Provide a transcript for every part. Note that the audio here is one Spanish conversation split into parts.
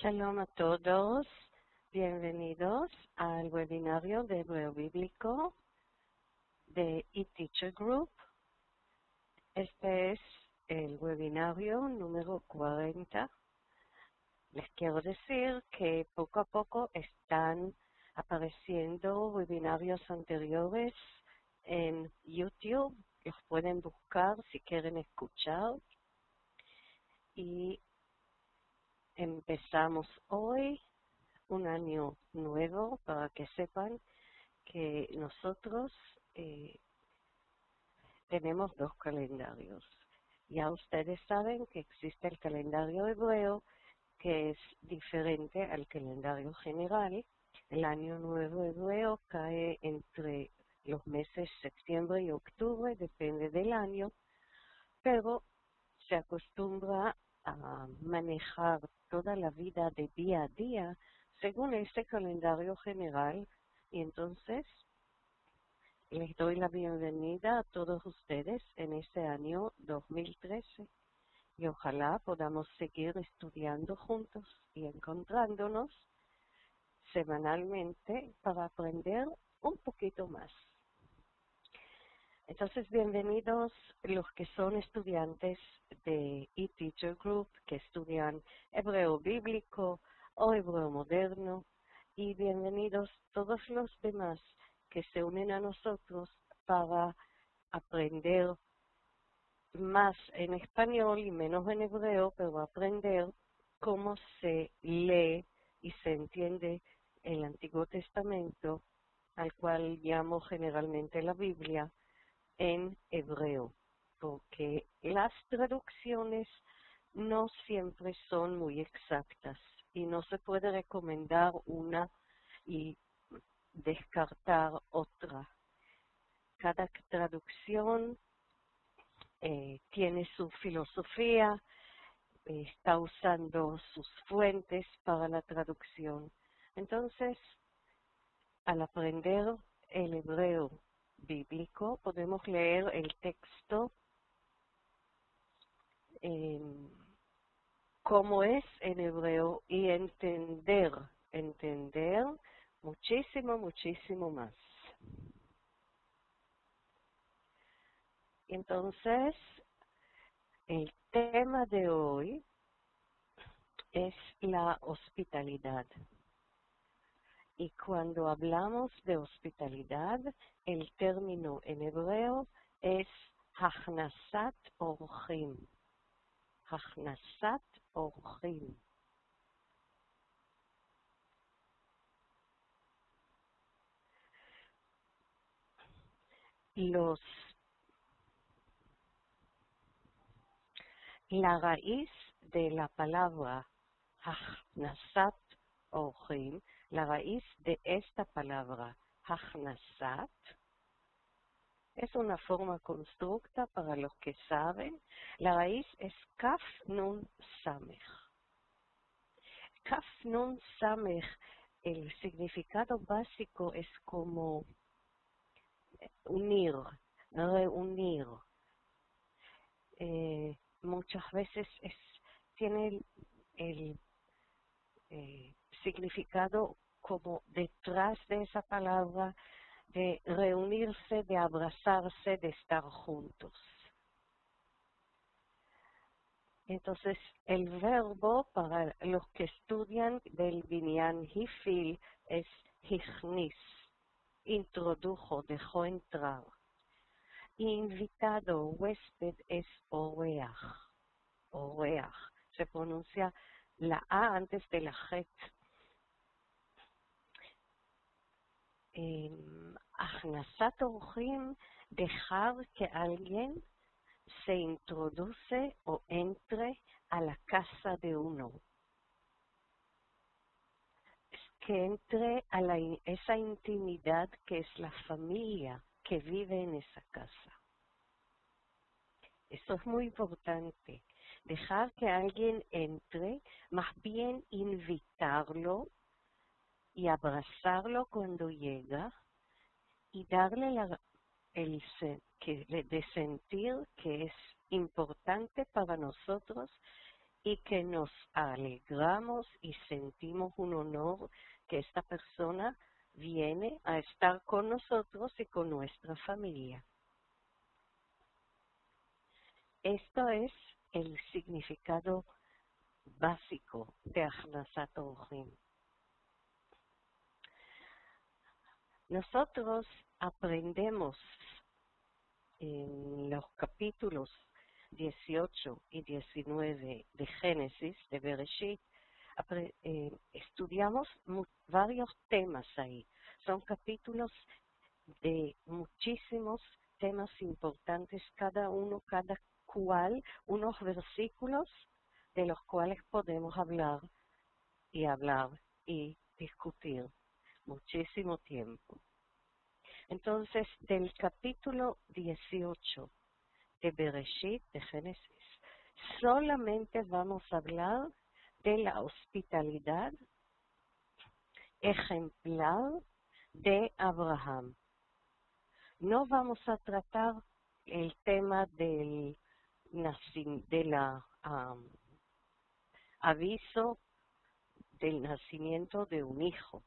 Shalom a todos, bienvenidos al webinario de Hebreo Bíblico de eTeacher Group. Este es el webinario número 40. Les quiero decir que poco a poco están apareciendo webinarios anteriores en YouTube. Los pueden buscar si quieren escuchar. Y empezamos hoy un año nuevo, para que sepan que nosotros tenemos dos calendarios. Ya ustedes saben que existe el calendario hebreo, que es diferente al calendario general. El año nuevo hebreo cae entre los meses septiembre y octubre, depende del año, pero se acostumbra a manejar toda la vida de día a día según este calendario general. Y entonces les doy la bienvenida a todos ustedes en este año 2013 y ojalá podamos seguir estudiando juntos y encontrándonos semanalmente para aprender un poquito más. Entonces, bienvenidos los que son estudiantes de eTeacher Group, que estudian hebreo bíblico o hebreo moderno, y bienvenidos todos los demás que se unen a nosotros para aprender más en español y menos en hebreo, pero aprender cómo se lee y se entiende el Antiguo Testamento, al cual llamo generalmente la Biblia, en hebreo, porque las traducciones no siempre son muy exactas y no se puede recomendar una y descartar otra. Cada traducción tiene su filosofía, está usando sus fuentes para la traducción. Entonces, al aprender el hebreo bíblico, podemos leer el texto como es en hebreo y entender muchísimo más. Entonces, el tema de hoy es la hospitalidad. Y cuando hablamos de hospitalidad, el término en hebreo es Hachnasat Orchim. Hachnasat Orchim. La raíz de la palabra Hachnasat Orchim, la raíz de esta palabra Hachnasat, es una forma constructa para los que saben. La raíz es Kaf Nun Samech. Kaf Nun Samech, el significado básico es como unir, reunir. Muchas veces tiene el significado como detrás de esa palabra, de reunirse, de abrazarse, de estar juntos. Entonces, el verbo para los que estudian del Binyan Hifil es hichnis, introdujo, dejó entrar. Invitado, huésped, es oreach. Oreach. Se pronuncia la A antes de la Het. Hachnasat Orchim, dejar que alguien se introduce o entre a la casa de uno. Que entre a esa intimidad que es la familia que vive en esa casa. Esto es muy importante. Dejar que alguien entre, más bien invitarlo y abrazarlo cuando llega y darle de sentir que es importante para nosotros y que nos alegramos y sentimos un honor que esta persona viene a estar con nosotros y con nuestra familia. Esto es el significado básico de Achnasat Orchim. Nosotros aprendemos en los capítulos 18 y 19 de Génesis, de Bereshit, estudiamos varios temas ahí. Son capítulos de muchísimos temas importantes, cada cual, unos versículos de los cuales podemos hablar y discutir muchísimo tiempo. Entonces, del capítulo 18 de Bereshit, de Génesis, solamente vamos a hablar de la hospitalidad ejemplar de Abraham. No vamos a tratar el tema del aviso del nacimiento de un hijo.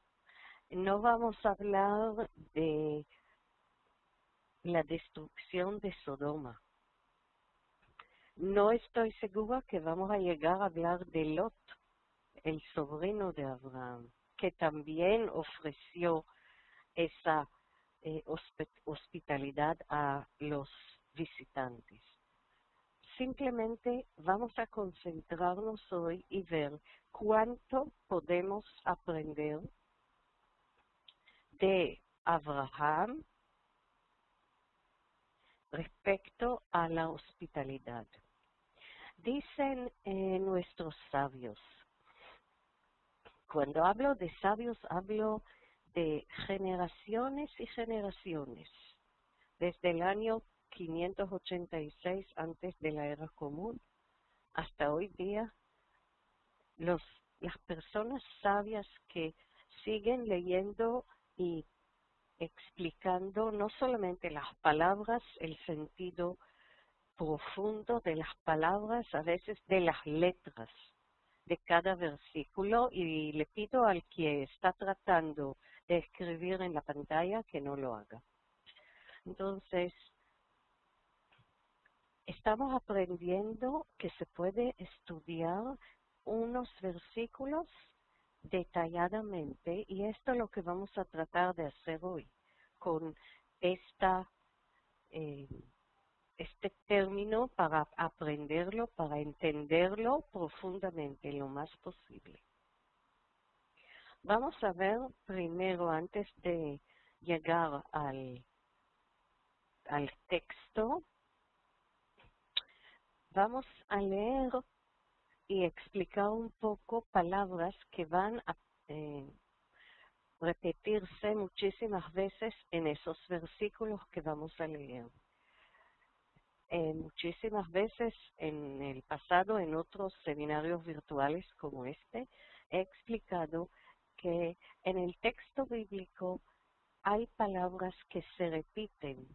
No vamos a hablar de la destrucción de Sodoma. No estoy segura que vamos a llegar a hablar de Lot, el sobrino de Abraham, que también ofreció esa hospitalidad a los visitantes. Simplemente vamos a concentrarnos hoy y ver cuánto podemos aprender de Abraham respecto a la hospitalidad. Dicen nuestros sabios, cuando hablo de sabios hablo de generaciones y generaciones, desde el año 586 antes de la era común hasta hoy día, las personas sabias que siguen leyendo y explicando no solamente las palabras, el sentido profundo de las palabras, a veces de las letras de cada versículo, y le pido al que está tratando de escribir en la pantalla que no lo haga. Entonces, estamos aprendiendo que se puede estudiar unos versículos detalladamente, y esto es lo que vamos a tratar de hacer hoy con este término, para aprenderlo, para entenderlo profundamente lo más posible. Vamos a ver primero, antes de llegar al texto, vamos a leer y explicar un poco palabras que van a repetirse muchísimas veces en esos versículos que vamos a leer. Muchísimas veces en el pasado, en otros seminarios virtuales como este, he explicado que en el texto bíblico hay palabras que se repiten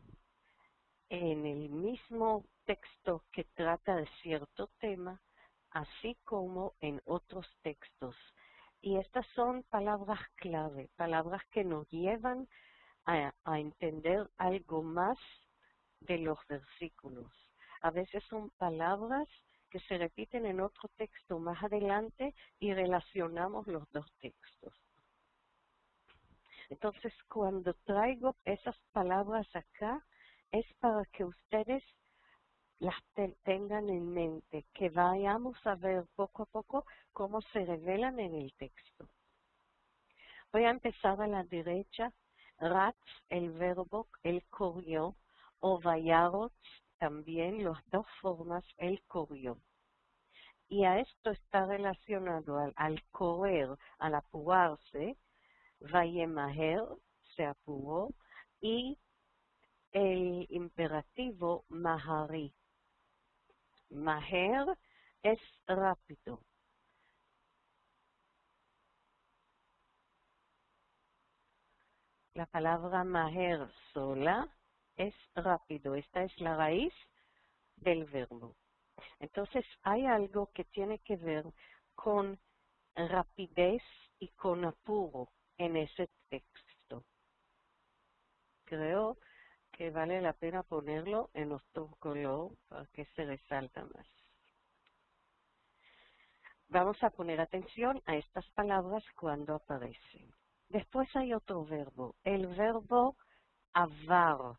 en el mismo texto que trata de cierto tema, así como en otros textos. Y estas son palabras clave, palabras que nos llevan a entender algo más de los versículos. A veces son palabras que se repiten en otro texto más adelante y relacionamos los dos textos. Entonces, cuando traigo esas palabras acá, es para que ustedes las tengan en mente, que vayamos a ver poco a poco cómo se revelan en el texto. Voy a empezar a la derecha. Ratz, el verbo, él corrió, o vayarot, también las dos formas, él corrió. Y a esto está relacionado al correr, al apurarse, vayemaher, se apuró, y el imperativo mahari. Maher es rápido. La palabra maher sola es rápido. Esta es la raíz del verbo. Entonces hay algo que tiene que ver con rapidez y con apuro en ese texto. Creo que vale la pena ponerlo en otro color para que se resalta más. Vamos a poner atención a estas palabras cuando aparecen. Después hay otro verbo, el verbo avar.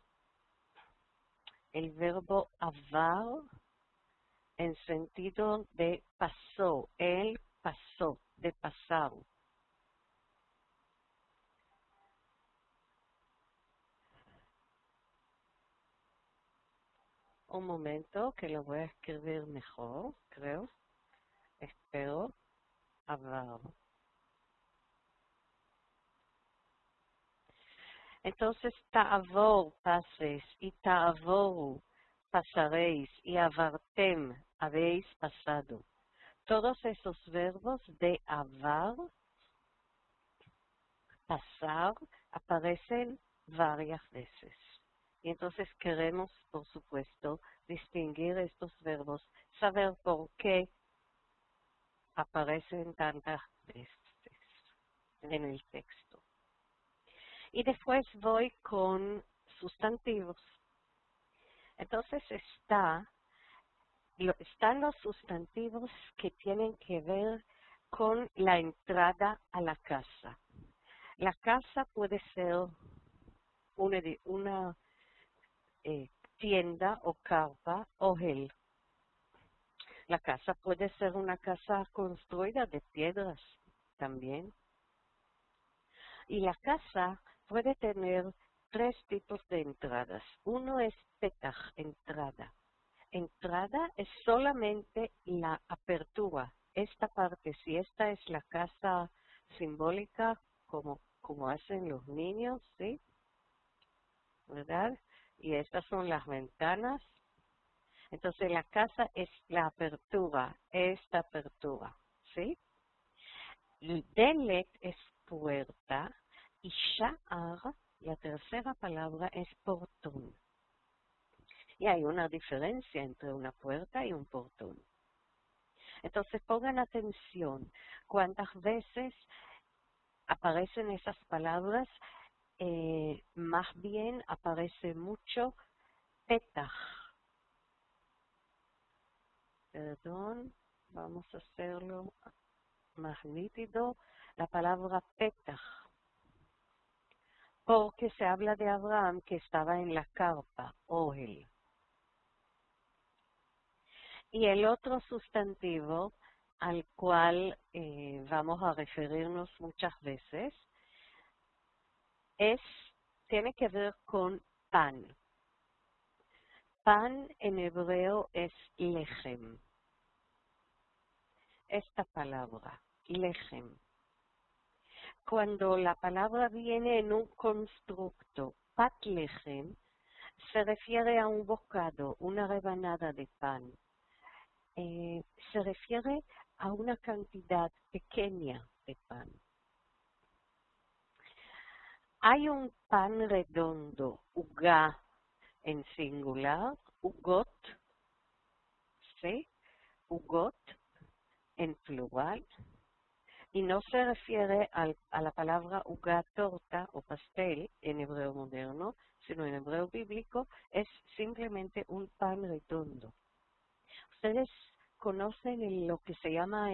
El verbo avar en sentido de pasó, él pasó, de pasar. Un momento que lo voy a escribir mejor, creo. Espero. Avar. Entonces, ta'avor, pases, y ta'avoru, pasaréis, y avartem, habéis pasado. Todos esos verbos de avar, pasar, aparecen varias veces. Y entonces queremos, por supuesto, distinguir estos verbos, saber por qué aparecen tantas veces en el texto. Y después voy con sustantivos. Entonces están los sustantivos que tienen que ver con la entrada a la casa. La casa puede ser una tienda o carpa o gel. La casa puede ser una casa construida de piedras también. Y la casa puede tener tres tipos de entradas. Uno es petach, entrada. Entrada es solamente la apertura. Esta parte, si esta es la casa simbólica, como hacen los niños, ¿sí? ¿Verdad? Y estas son las ventanas. Entonces la casa es la apertura, esta apertura, ¿sí? Y Delek es puerta y Sha'ar, la tercera palabra, es portón. Y hay una diferencia entre una puerta y un portón. Entonces pongan atención cuántas veces aparecen esas palabras. Más bien aparece mucho petach. Perdón, vamos a hacerlo más nítido. La palabra petach, porque se habla de Abraham que estaba en la carpa, Ohel. Y el otro sustantivo al cual vamos a referirnos muchas veces tiene que ver con pan. Pan en hebreo es lechem. Esta palabra, lechem. Cuando la palabra viene en un constructo, pat lechem, se refiere a un bocado, una rebanada de pan. Se refiere a una cantidad pequeña de pan. Hay un pan redondo, uga en singular, ugot, ¿sí? Ugot en plural, y no se refiere a la palabra uga, torta o pastel en hebreo moderno, sino en hebreo bíblico es simplemente un pan redondo. Ustedes conocen lo que se llama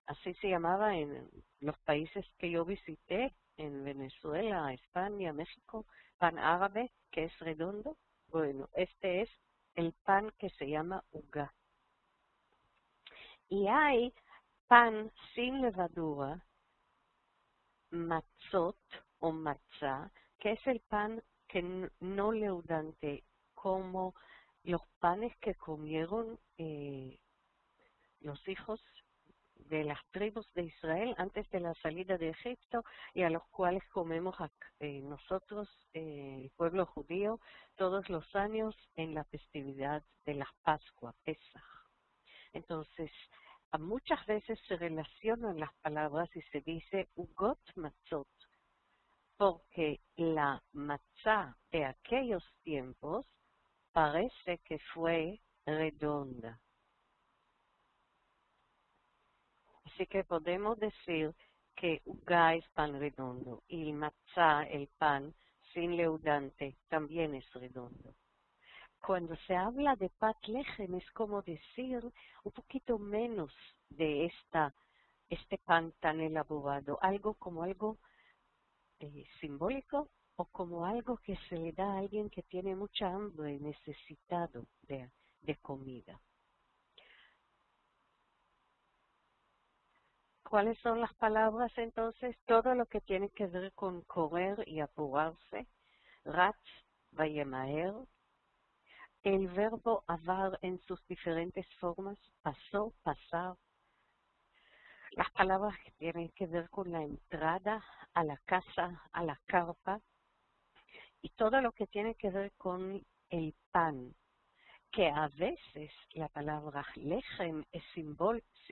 así se llamaba en los países que yo visité, en Venezuela, España, México, pan árabe, que es redondo. Bueno, este es el pan que se llama uga. Y hay pan sin levadura, matzot o matzá, que es el pan que no leudante, como los panes que comieron los hijos de las tribus de Israel antes de la salida de Egipto y a los cuales comemos nosotros, el pueblo judío, todos los años en la festividad de la Pascua, Pesaj. Entonces, muchas veces se relacionan las palabras y se dice ugot matzot, porque la matzá de aquellos tiempos parece que fue redonda. Así que podemos decir que uga es pan redondo y el matzá, el pan sin leudante, también es redondo. Cuando se habla de pat lechem es como decir un poquito menos de este pan tan elaborado, algo como algo simbólico o como algo que se le da a alguien que tiene mucha hambre y necesitado de comida. ¿Cuáles son las palabras entonces? Todo lo que tiene que ver con correr y apurarse. Ratz, vayemaher. El verbo avar en sus diferentes formas, pasó, pasar. Las palabras que tienen que ver con la entrada a la casa, a la carpa. Y todo lo que tiene que ver con el pan, que a veces la palabra lechem es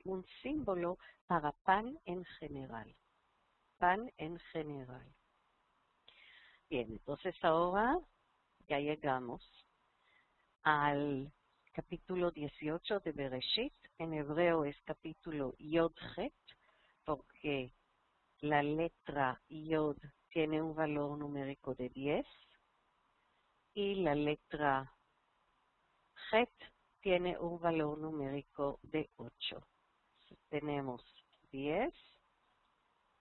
un símbolo para pan en general. Pan en general. Bien, entonces ahora ya llegamos al capítulo 18 de Bereshit. En hebreo es capítulo Yod-Het, porque la letra Yod tiene un valor numérico de 10 y la letra Het tiene un valor numérico de 8. Tenemos 10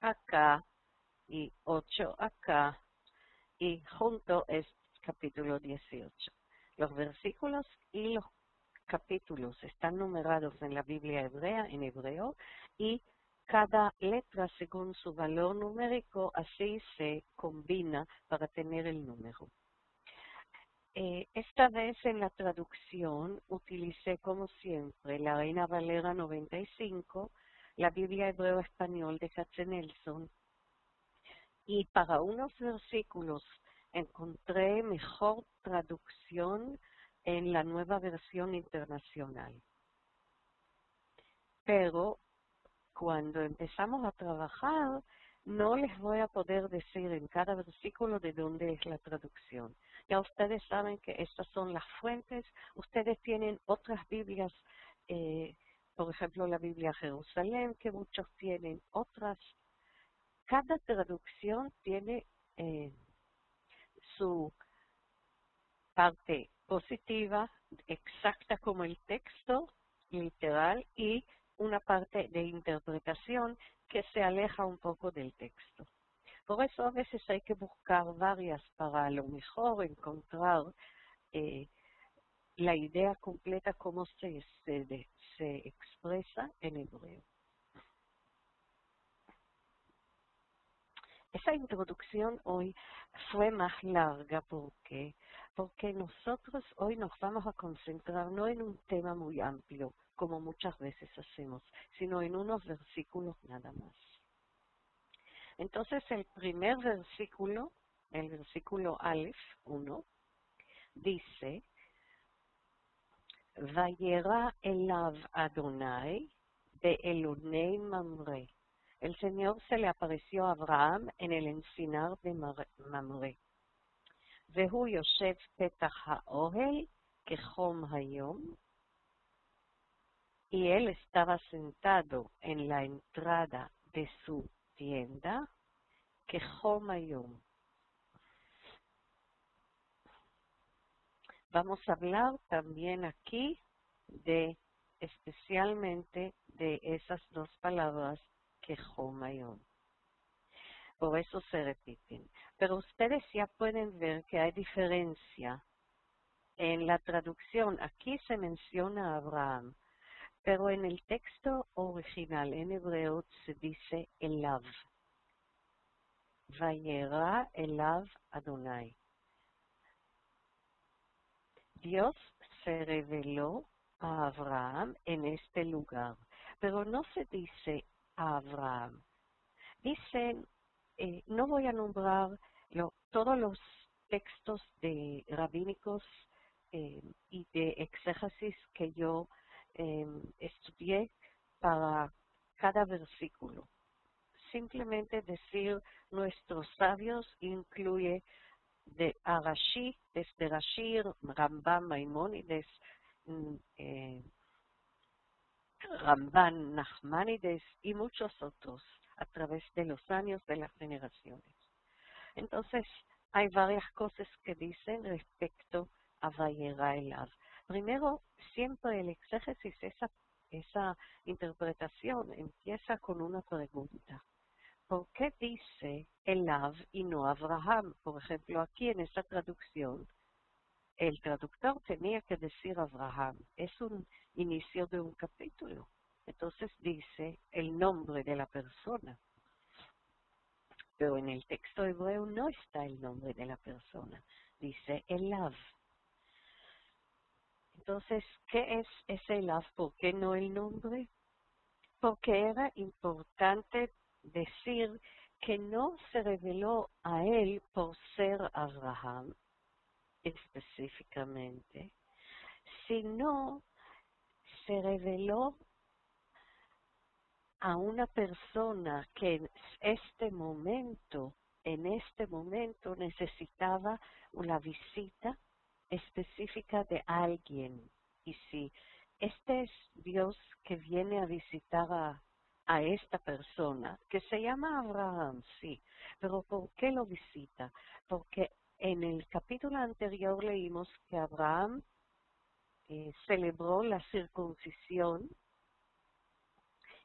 acá y 8 acá y junto es capítulo 18. Los versículos y los capítulos están numerados en la Biblia hebrea, en hebreo, y cada letra según su valor numérico así se combina para tener el número. Esta vez en la traducción utilicé como siempre la Reina Valera 95, la Biblia Hebreo Español de Katzenelson, y para unos versículos encontré mejor traducción en la Nueva Versión Internacional. Pero cuando empezamos a trabajar, no les voy a poder decir en cada versículo de dónde es la traducción. Ya ustedes saben que estas son las fuentes. Ustedes tienen otras Biblias, por ejemplo la Biblia Jerusalén, que muchos tienen otras. Cada traducción tiene su parte positiva, exacta como el texto, literal, y una parte de interpretación que se aleja un poco del texto. Por eso a veces hay que buscar varias para a lo mejor encontrar la idea completa cómo se expresa en hebreo. Esa introducción hoy fue más larga porque nosotros hoy nos vamos a concentrar no en un tema muy amplio, como muchas veces hacemos, sino en unos versículos nada más. Entonces el primer versículo, el versículo Aleph 1, dice: Vayera elav Adonai be'elonei Mamre. El Señor se le apareció a Abraham en el encinar de Mamre. Vehu yoshev petach ha'ohel kechom hayom. Y él estaba sentado en la entrada de su tienda, kechom hayom. Vamos a hablar también aquí especialmente de esas dos palabras, kechom hayom. Por eso se repiten. Pero ustedes ya pueden ver que hay diferencia en la traducción. Aquí se menciona a Abraham, pero en el texto original en hebreo se dice Elav. Vayera Elav Adonai. Dios se reveló a Abraham en este lugar, pero no se dice a Abraham. Dicen, no voy a nombrar todos los textos rabínicos y de exégesis que yo estudié para cada versículo. Simplemente decir nuestros sabios incluye de Rashi, desde Rashi, Rambam, Maimónides Ramban, Nachmanides y muchos otros a través de los años de las generaciones. Entonces, hay varias cosas que dicen respecto a Vayera Elav. Primero, siempre el exégesis, esa interpretación empieza con una pregunta. ¿Por qué dice Elav y no Abraham? Por ejemplo, aquí en esta traducción, el traductor tenía que decir Abraham. Es un inicio de un capítulo. Entonces dice el nombre de la persona. Pero en el texto hebreo no está el nombre de la persona. Dice Elav. Entonces, ¿qué es ese Elav? ¿Por qué no el nombre? Porque era importante decir que no se reveló a él por ser Abraham específicamente, sino se reveló a una persona que en este momento necesitaba una visita específica de alguien. Y si este es Dios que viene a visitar a esta persona, que se llama Abraham, sí, pero ¿por qué lo visita? Porque en el capítulo anterior leímos que Abraham celebró la circuncisión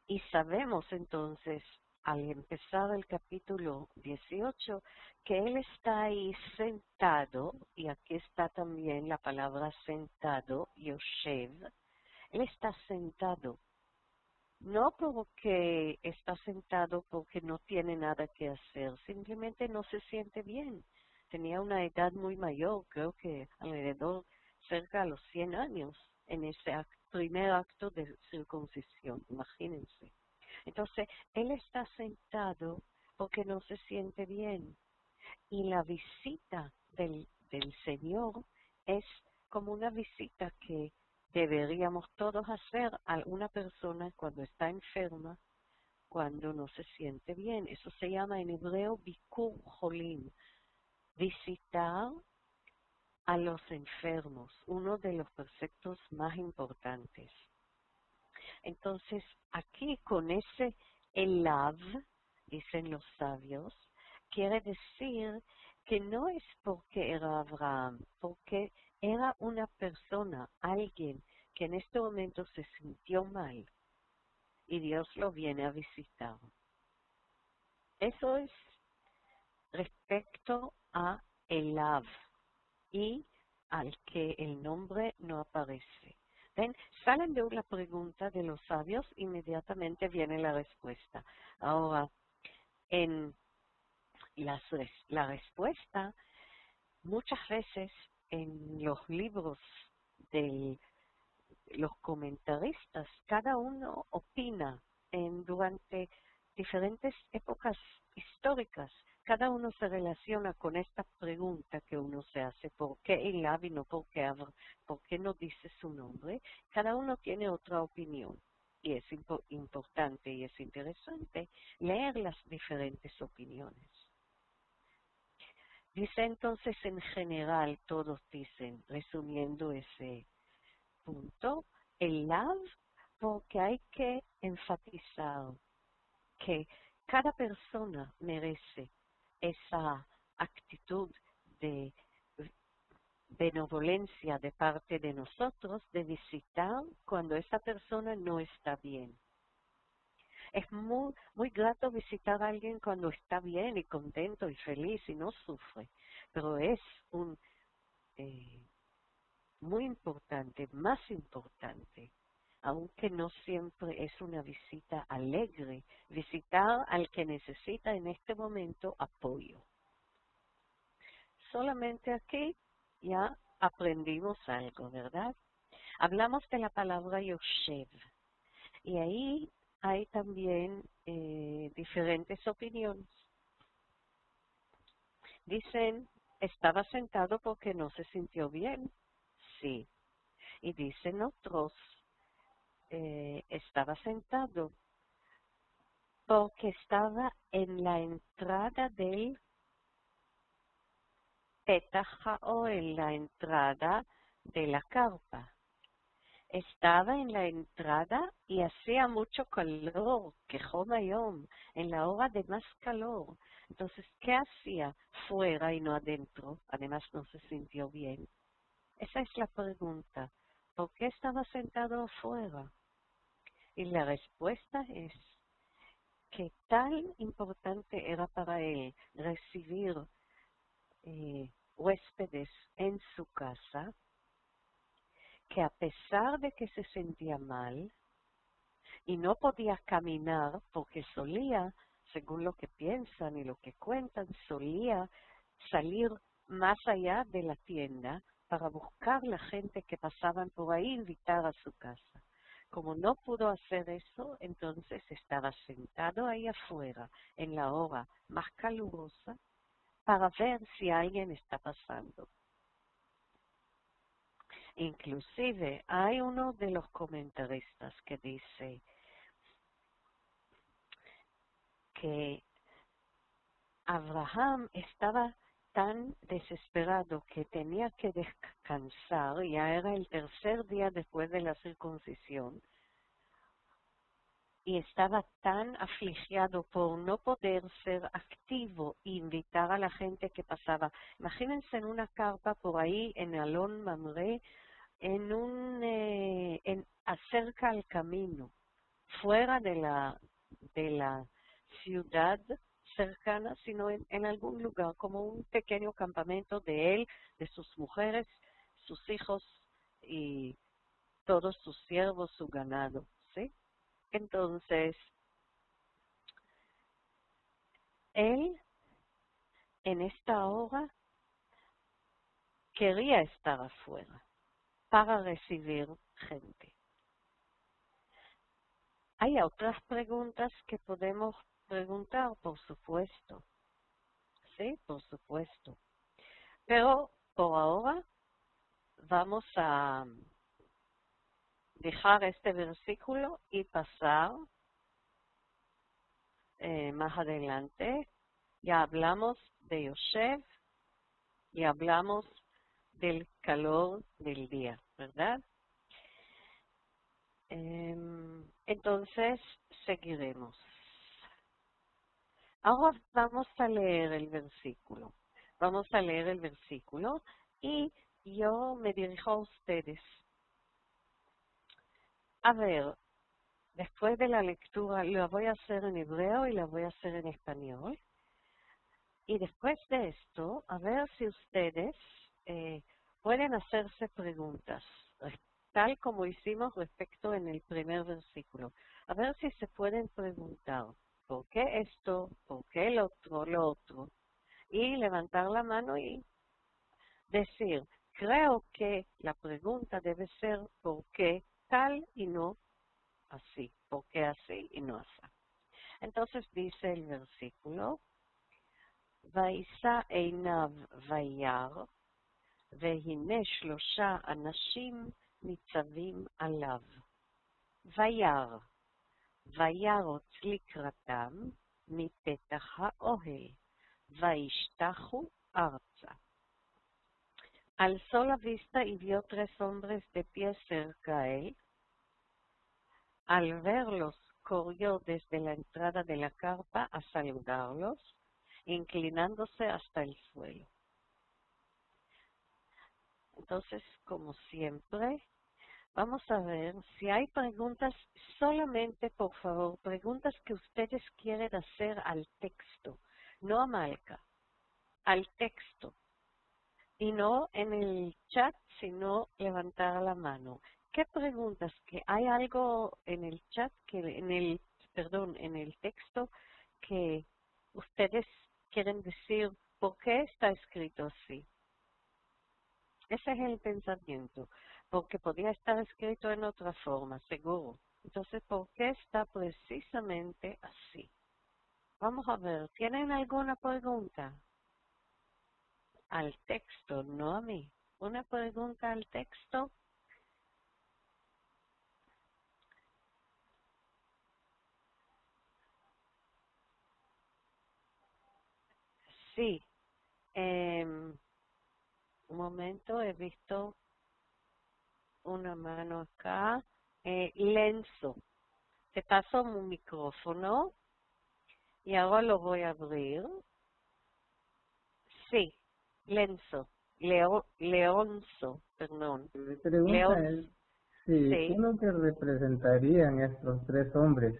y sabemos entonces, al empezar el capítulo 18, que él está ahí sentado, y aquí está también la palabra sentado, Yoshev. Él está sentado, no porque está sentado porque no tiene nada que hacer, simplemente no se siente bien. Tenía una edad muy mayor, creo que alrededor, cerca a los 100 años, en ese primer acto de circuncisión, imagínense. Entonces, él está sentado porque no se siente bien. Y la visita del Señor es como una visita que deberíamos todos hacer a una persona cuando está enferma, cuando no se siente bien. Eso se llama en hebreo Bikur Jolim, visitar a los enfermos, uno de los preceptos más importantes. Entonces, aquí con ese elav, dicen los sabios, quiere decir que no es porque era Abraham, porque era una persona, alguien que en este momento se sintió mal y Dios lo viene a visitar. Eso es respecto a elav y al que el nombre no aparece. ¿Ven? Salen de una pregunta de los sabios, inmediatamente viene la respuesta. Ahora, en la respuesta, muchas veces en los libros de los comentaristas, cada uno opina durante diferentes épocas históricas. Cada uno se relaciona con esta pregunta que uno se hace, ¿por qué Elav y no por qué no dice su nombre? Cada uno tiene otra opinión y es importante y es interesante leer las diferentes opiniones. Dice entonces en general, todos dicen, resumiendo ese punto, Elav, porque hay que enfatizar que cada persona merece esa actitud de benevolencia de parte de nosotros de visitar cuando esa persona no está bien. Es muy, muy grato visitar a alguien cuando está bien y contento y feliz y no sufre, pero es muy importante, más importante, aunque no siempre es una visita alegre, visitar al que necesita en este momento apoyo. Solamente aquí ya aprendimos algo, ¿verdad? Hablamos de la palabra Yoshev y ahí hay también diferentes opiniones. Dicen, estaba sentado porque no se sintió bien. Sí. Y dicen otros, estaba sentado porque estaba en la entrada del Petah o en la entrada de la carpa. Estaba en la entrada y hacía mucho calor, quejón ayom, en la hora de más calor. Entonces, ¿qué hacía fuera y no adentro? Además, no se sintió bien. Esa es la pregunta. ¿Por qué estaba sentado afuera? Y la respuesta es que tan importante era para él recibir huéspedes en su casa, que a pesar de que se sentía mal y no podía caminar porque solía, según lo que piensan y lo que cuentan, solía salir más allá de la tienda para buscar la gente que pasaban por ahí, invitar a su casa. Como no pudo hacer eso, entonces estaba sentado ahí afuera en la hora más calurosa para ver si alguien está pasando. Inclusive hay uno de los comentaristas que dice que Abraham estaba tan desesperado que tenía que descansar, ya era el tercer día después de la circuncisión, y estaba tan afligiado por no poder ser activo e invitar a la gente que pasaba. Imagínense en una carpa por ahí en Alon Mamre, acerca al camino, fuera de la ciudad cercana, sino en algún lugar, como un pequeño campamento de él, de sus mujeres, sus hijos y todos sus siervos, su ganado, ¿sí? Entonces, él en esta hora quería estar afuera para recibir gente. Hay otras preguntas que podemos preguntar, por supuesto, sí, por supuesto. Pero por ahora vamos a dejar este versículo y pasar más adelante. Ya hablamos de Yosef y hablamos del calor del día, ¿verdad? Entonces seguiremos. Ahora vamos a leer el versículo. Vamos a leer el versículo y yo me dirijo a ustedes. A ver, después de la lectura la voy a hacer en hebreo y la voy a hacer en español. Y después de esto, a ver si ustedes pueden hacerse preguntas, tal como hicimos respecto en el primer versículo. A ver si se pueden preguntar, ¿por qué esto? ¿Por qué el otro? Lo otro. Y levantar la mano y decir, creo que la pregunta debe ser ¿por qué tal y no así? ¿Por qué así y no así? Entonces dice el versículo, וישא עיניו וירא, והנה 3 אנשים ניצבים עליו. וירא, וירוץ לקראתם מפתח האוהל, וישתחו ארצה. Alzó la vista y vio 3 hombres de pie cerca a él. Al verlos, corrió desde la entrada de la carpa a saludarlos, inclinándose hasta el suelo. Entonces, como siempre, vamos a ver si hay preguntas, solamente por favor, preguntas que ustedes quieren hacer al texto, no a Malca, al texto. Y no en el chat, sino levantar la mano. ¿Qué preguntas? Que hay algo en el chat, en el texto, que ustedes quieren decir, ¿por qué está escrito así? Ese es el pensamiento, porque podría estar escrito en otra forma, seguro. Entonces, ¿por qué está precisamente así? Vamos a ver, ¿tienen alguna pregunta? Al texto, no a mí. Una pregunta al texto. Sí. Un momento, he visto. una mano acá. Lenzo, te paso mi micrófono y ahora lo voy a abrir. Sí, Lenzo, Leonzo, perdón. Mi pregunta León, es, sí, ¿qué sí. es lo que representarían estos tres hombres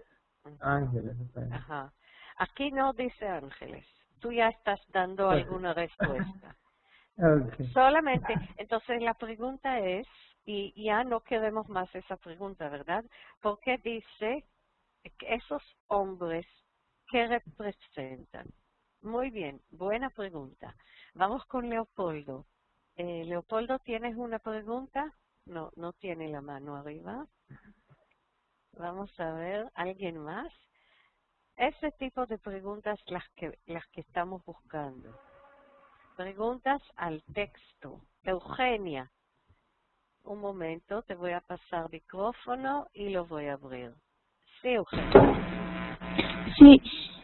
ángeles? O sea, Ajá. Aquí no dice ángeles. Tú ya estás dando pues, alguna respuesta. okay. Solamente, entonces la pregunta es, y ya no queremos más esa pregunta, ¿verdad? ¿Por qué dice que esos hombres qué representan? Muy bien, buena pregunta. Vamos con Leopoldo. Leopoldo, ¿tienes una pregunta? No, no tiene la mano arriba. Vamos a ver, ¿alguien más? Ese tipo de preguntas las que estamos buscando. Preguntas al texto. Eugenia, un momento, te voy a pasar micrófono y lo voy a abrir. Sí, Eugenia. Sí,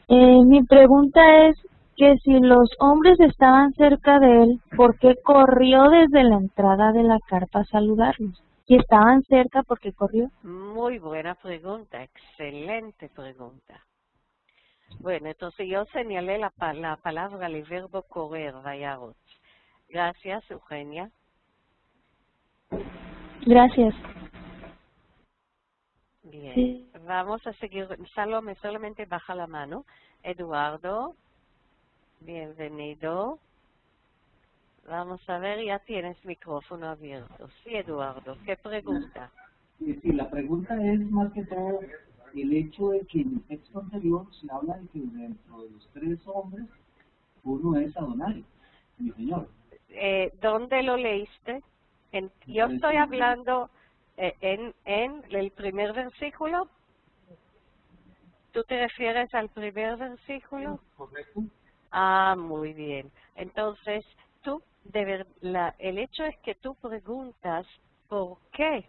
mi pregunta es que si los hombres estaban cerca de él, ¿por qué corrió desde la entrada de la carpa a saludarlos? Si estaban cerca, ¿por qué corrió? Muy buena pregunta, excelente pregunta. Bueno, entonces yo señalé la palabra, el verbo correr, vayarot. Gracias, Eugenia. Gracias. Bien, Sí. vamos a seguir. Salome, solamente baja la mano. Eduardo, bienvenido. Vamos a ver, ya tienes micrófono abierto. Sí, Eduardo, ¿qué pregunta? Sí, la pregunta es más que todo el hecho de que en el texto anterior se habla de que dentro de los tres hombres, uno es Adonai, mi señor. ¿Dónde lo leíste? Yo estoy hablando en el primer versículo. ¿Tú te refieres al primer versículo? ¿Correcto? Ah, muy bien. Entonces, el hecho es que tú preguntas ¿por qué?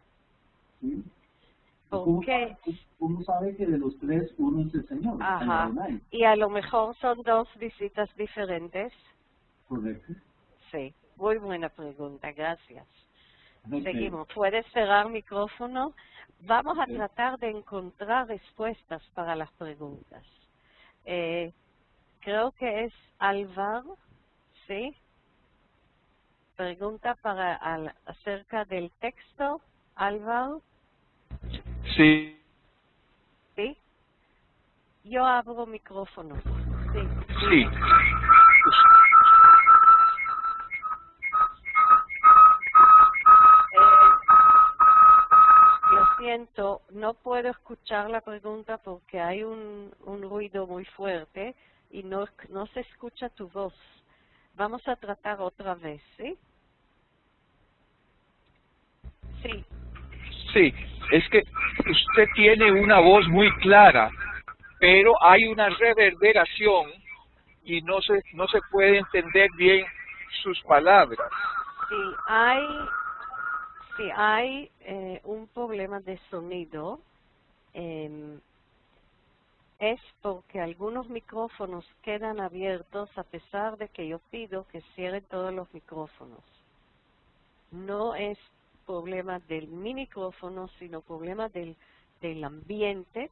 ¿Sí? ¿Por qué? ¿Cómo sabe que de los tres uno es el señor, el Ajá. Adonai? Y a lo mejor son dos visitas diferentes. ¿Correcto? Sí. Muy buena pregunta, gracias. Okay. Seguimos. ¿Puedes cerrar micrófono? Vamos a tratar de encontrar respuestas para las preguntas. Creo que es Álvaro, ¿sí? Pregunta acerca del texto, Álvaro. Sí. ¿Sí? Yo abro micrófono. Sí. Sí. Lo siento, no puedo escuchar la pregunta porque hay un ruido muy fuerte y no se escucha tu voz. Vamos a tratar otra vez, ¿sí? Sí. Sí, es que usted tiene una voz muy clara, pero hay una reverberación y no se puede entender bien sus palabras. Sí, hay un problema de sonido. Es porque algunos micrófonos quedan abiertos a pesar de que yo pido que cierren todos los micrófonos. No es problema del micrófono, sino problema del ambiente,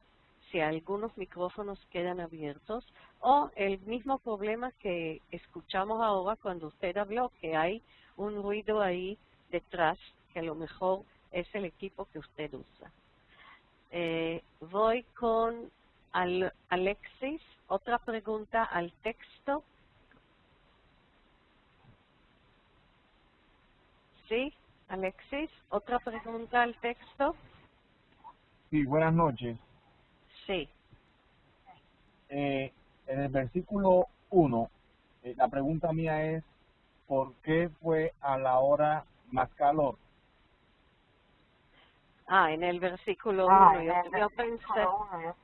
si algunos micrófonos quedan abiertos, o el mismo problema que escuchamos ahora cuando usted habló, que hay un ruido ahí detrás, que a lo mejor es el equipo que usted usa. Voy con Alexis. Otra pregunta al texto. ¿Sí, Alexis? ¿Otra pregunta al texto? Sí, buenas noches. Sí. En el versículo 1, la pregunta mía es, ¿por qué fue a la hora más calor? En el versículo 1.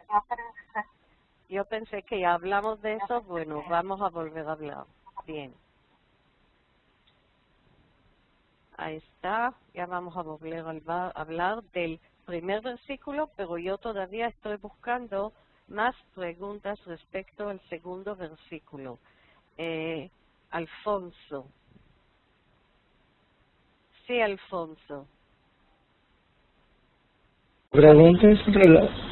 Yo pensé que ya hablamos de eso. Bueno, vamos a volver a hablar. Bien. Ahí está. Ya vamos a volver a hablar del primer versículo, pero yo todavía estoy buscando más preguntas respecto al segundo versículo. Alfonso. Sí, Alfonso. Pregunta es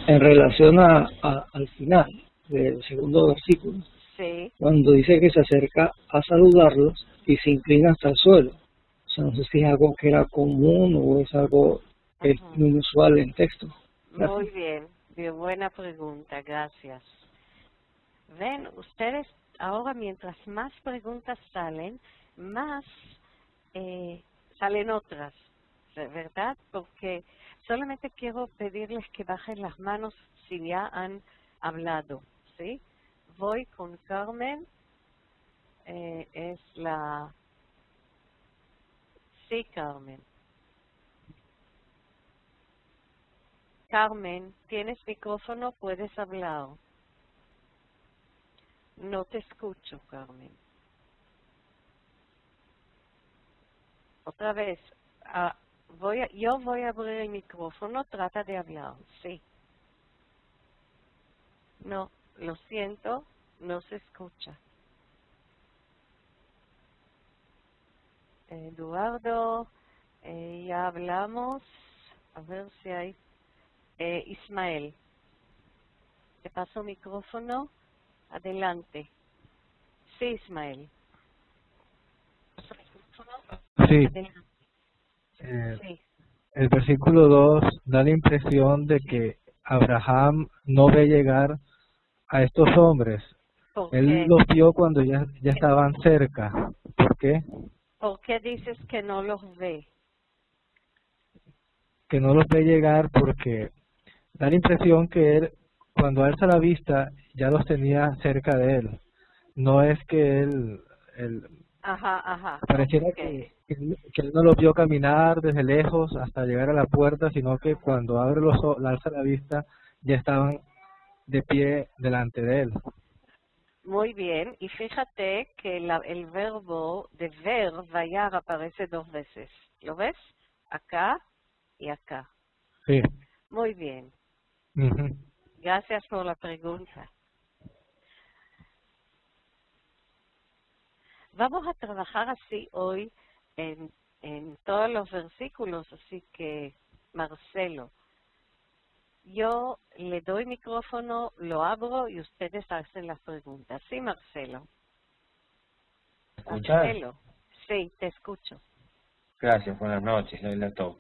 en relación al final del segundo versículo, Sí. cuando dice que se acerca a saludarlos y se inclina hasta el suelo. O sea, no sé si es algo que era común o es algo que es inusual en texto. Gracias. Muy bien, buena pregunta, gracias. Ven, ustedes ahora mientras más preguntas salen, más salen otras, ¿verdad? Porque solamente quiero pedirles que bajen las manos si ya han hablado, ¿sí? Voy con Carmen, es la... Sí, Carmen. Carmen, ¿tienes micrófono? Puedes hablar. No te escucho, Carmen. Otra vez, yo voy a abrir el micrófono, trata de hablar, sí. No, lo siento, no se escucha. Eduardo, ya hablamos, a ver si hay... Ismael, te paso micrófono, adelante. Sí, Ismael. Sí, Adelante. Sí. el versículo 2 da la impresión de que Abraham no ve llegar a estos hombres. ¿Por Él qué? los vio cuando ya estaban cerca. ¿Por qué? ¿Por qué dices que no los ve? Que no los ve llegar porque da la impresión que él, cuando alza la vista, ya los tenía cerca de él. No es que él Ajá. pareciera Okay. que él no los vio caminar desde lejos hasta llegar a la puerta, sino que cuando alza la vista, ya estaban de pie delante de él. Muy bien, y fíjate que el verbo de ver, vayar, aparece 2 veces. ¿Lo ves? Acá y acá. Sí. Muy bien. Ujú. Gracias por la pregunta. Vamos a trabajar así hoy en todos los versículos, así que, Marcelo, yo le doy micrófono, lo abro y ustedes hacen las preguntas. Sí, Marcelo. ¿Escuchas? Marcelo, sí, te escucho. Gracias, buenas noches, Leila Top.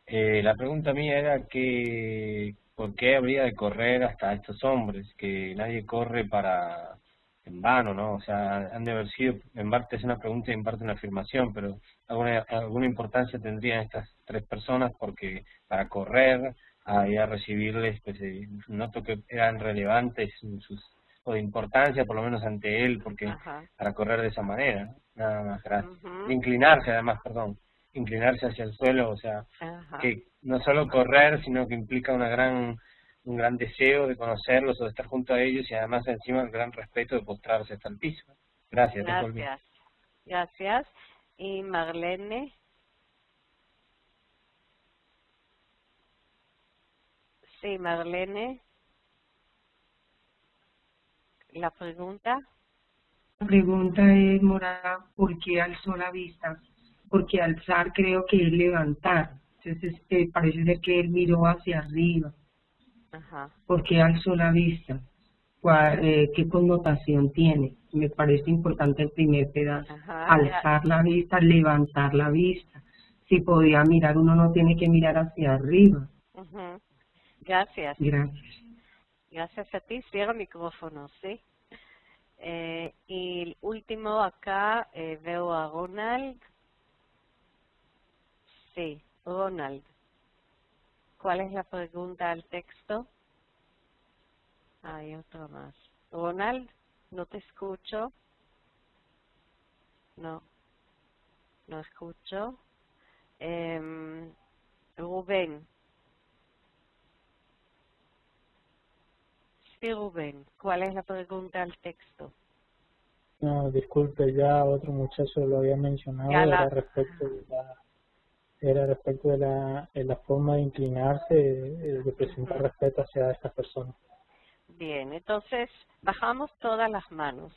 La pregunta mía era que ¿por qué habría de correr hasta estos hombres? Que nadie corre en vano, ¿no? O sea, han de haber sido, en parte es una pregunta y en parte una afirmación, pero alguna importancia tendrían estas 3 personas porque para correr, a ir a recibirles, pues noto que eran relevantes o de importancia, por lo menos ante él, porque Ajá. para correr de esa manera, ¿no? Nada más, gracias. Ujú. De inclinarse además, perdón, inclinarse hacia el suelo, o sea, Ajá. que no solo correr, sino que implica un gran deseo de conocerlos o de estar junto a ellos y además encima el gran respeto de postrarse hasta el piso. Gracias, dejo el mío. Gracias. Y Marlene. Sí, Marlene. La pregunta. La pregunta es, Mora, ¿por qué alzó la vista? Porque alzar creo que es levantar. Entonces parece ser que él miró hacia arriba. Ajá. ¿Por qué alzó la vista? ¿Qué connotación tiene? Me parece importante el primer pedazo. Ajá. Alzar la vista, levantar la vista. Si podía mirar, uno no tiene que mirar hacia arriba. Ujú. Gracias. Gracias. Gracias a ti. Cierra el micrófono, ¿sí? Y el último acá, veo a Ronald. Sí, Ronald. ¿Cuál es la pregunta al texto? Hay otra más. Ronald, no te escucho. No escucho. Rubén. Sí, Rubén. ¿Cuál es la pregunta al texto? No, disculpe, ya otro muchacho lo había mencionado, era respecto de la forma de inclinarse, de presentar respeto hacia estas personas. Bien, entonces bajamos todas las manos.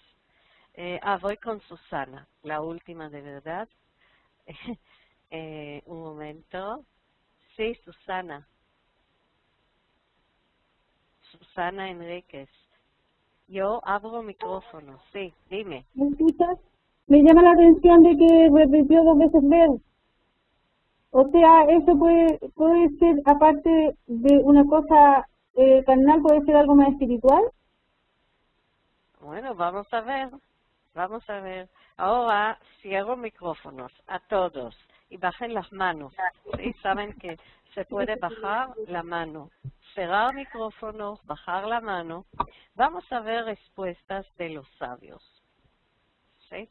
Voy con Susana, la última de verdad. Un momento. Sí, Susana. Susana Enríquez. Yo abro micrófono, sí, dime. Me llama la atención de que repitió 2 veces ver. O sea, eso puede ser, aparte de una cosa carnal, puede ser algo más espiritual. Bueno, vamos a ver. Ahora cierro micrófonos a todos y bajen las manos. ¿Sí? Saben que se puede bajar la mano. Cerrar micrófonos, bajar la mano. Vamos a ver respuestas de los sabios. ¿Sí?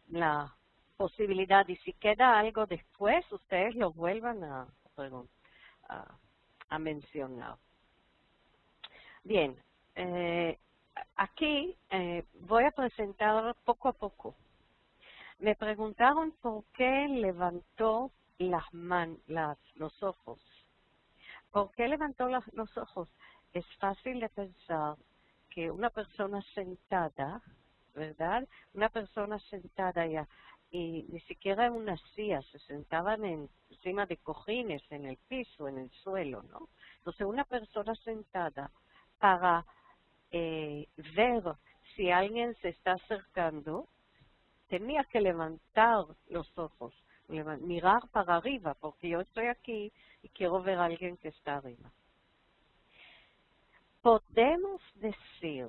La posibilidad, y si queda algo después, ustedes lo vuelvan a mencionar. Bien, aquí voy a presentar poco a poco. Me preguntaron por qué levantó los ojos. ¿Por qué levantó los ojos? Es fácil de pensar que una persona sentada, ¿verdad? Una persona sentada y ni siquiera en una silla, se sentaban encima de cojines, en el piso, en el suelo, ¿no? Entonces una persona sentada para ver si alguien se está acercando, tenía que levantar los ojos, mirar para arriba, porque yo estoy aquí y quiero ver a alguien que está arriba. Podemos decir,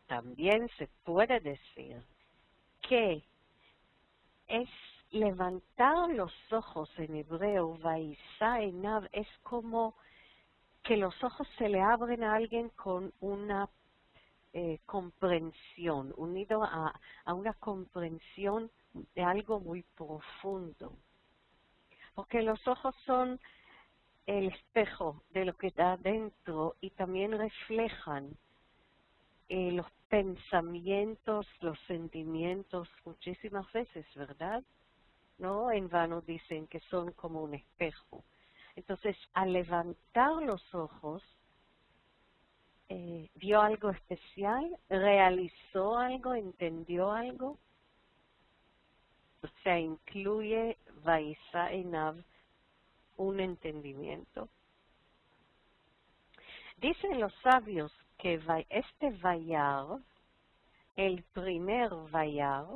también se puede decir, que es levantar los ojos en hebreo, Vaisá Einav, es como que los ojos se le abren a alguien con una comprensión, unido a una comprensión de algo muy profundo. Porque los ojos son el espejo de lo que está dentro y también reflejan los pensamientos, los sentimientos, muchísimas veces, ¿verdad? No en vano dicen que son como un espejo. Entonces, al levantar los ojos, vio algo especial, realizó algo, entendió algo. O sea, incluye Vaisá Einav un entendimiento. Dicen los sabios que este Vayar, el primer Vayar,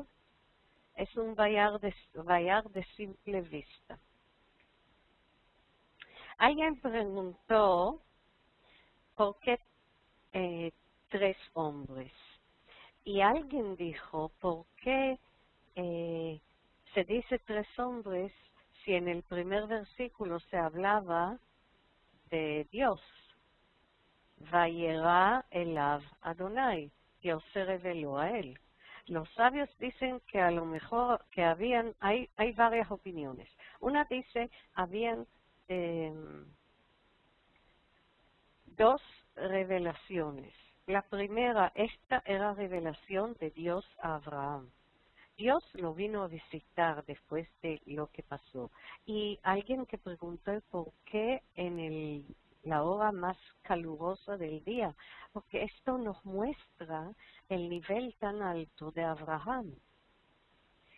es un Vayar de simple vista. Alguien preguntó por qué 3 hombres. Y alguien dijo, ¿por qué se dice 3 hombres si en el primer versículo se hablaba de Dios? Vayera elav Adonai, Dios se reveló a él. Los sabios dicen que a lo mejor que hay varias opiniones. Una dice, habían 2 revelaciones. La primera, esta era revelación de Dios a Abraham. Dios lo vino a visitar después de lo que pasó. Y alguien que preguntó por qué en la hora más calurosa del día, porque esto nos muestra el nivel tan alto de Abraham,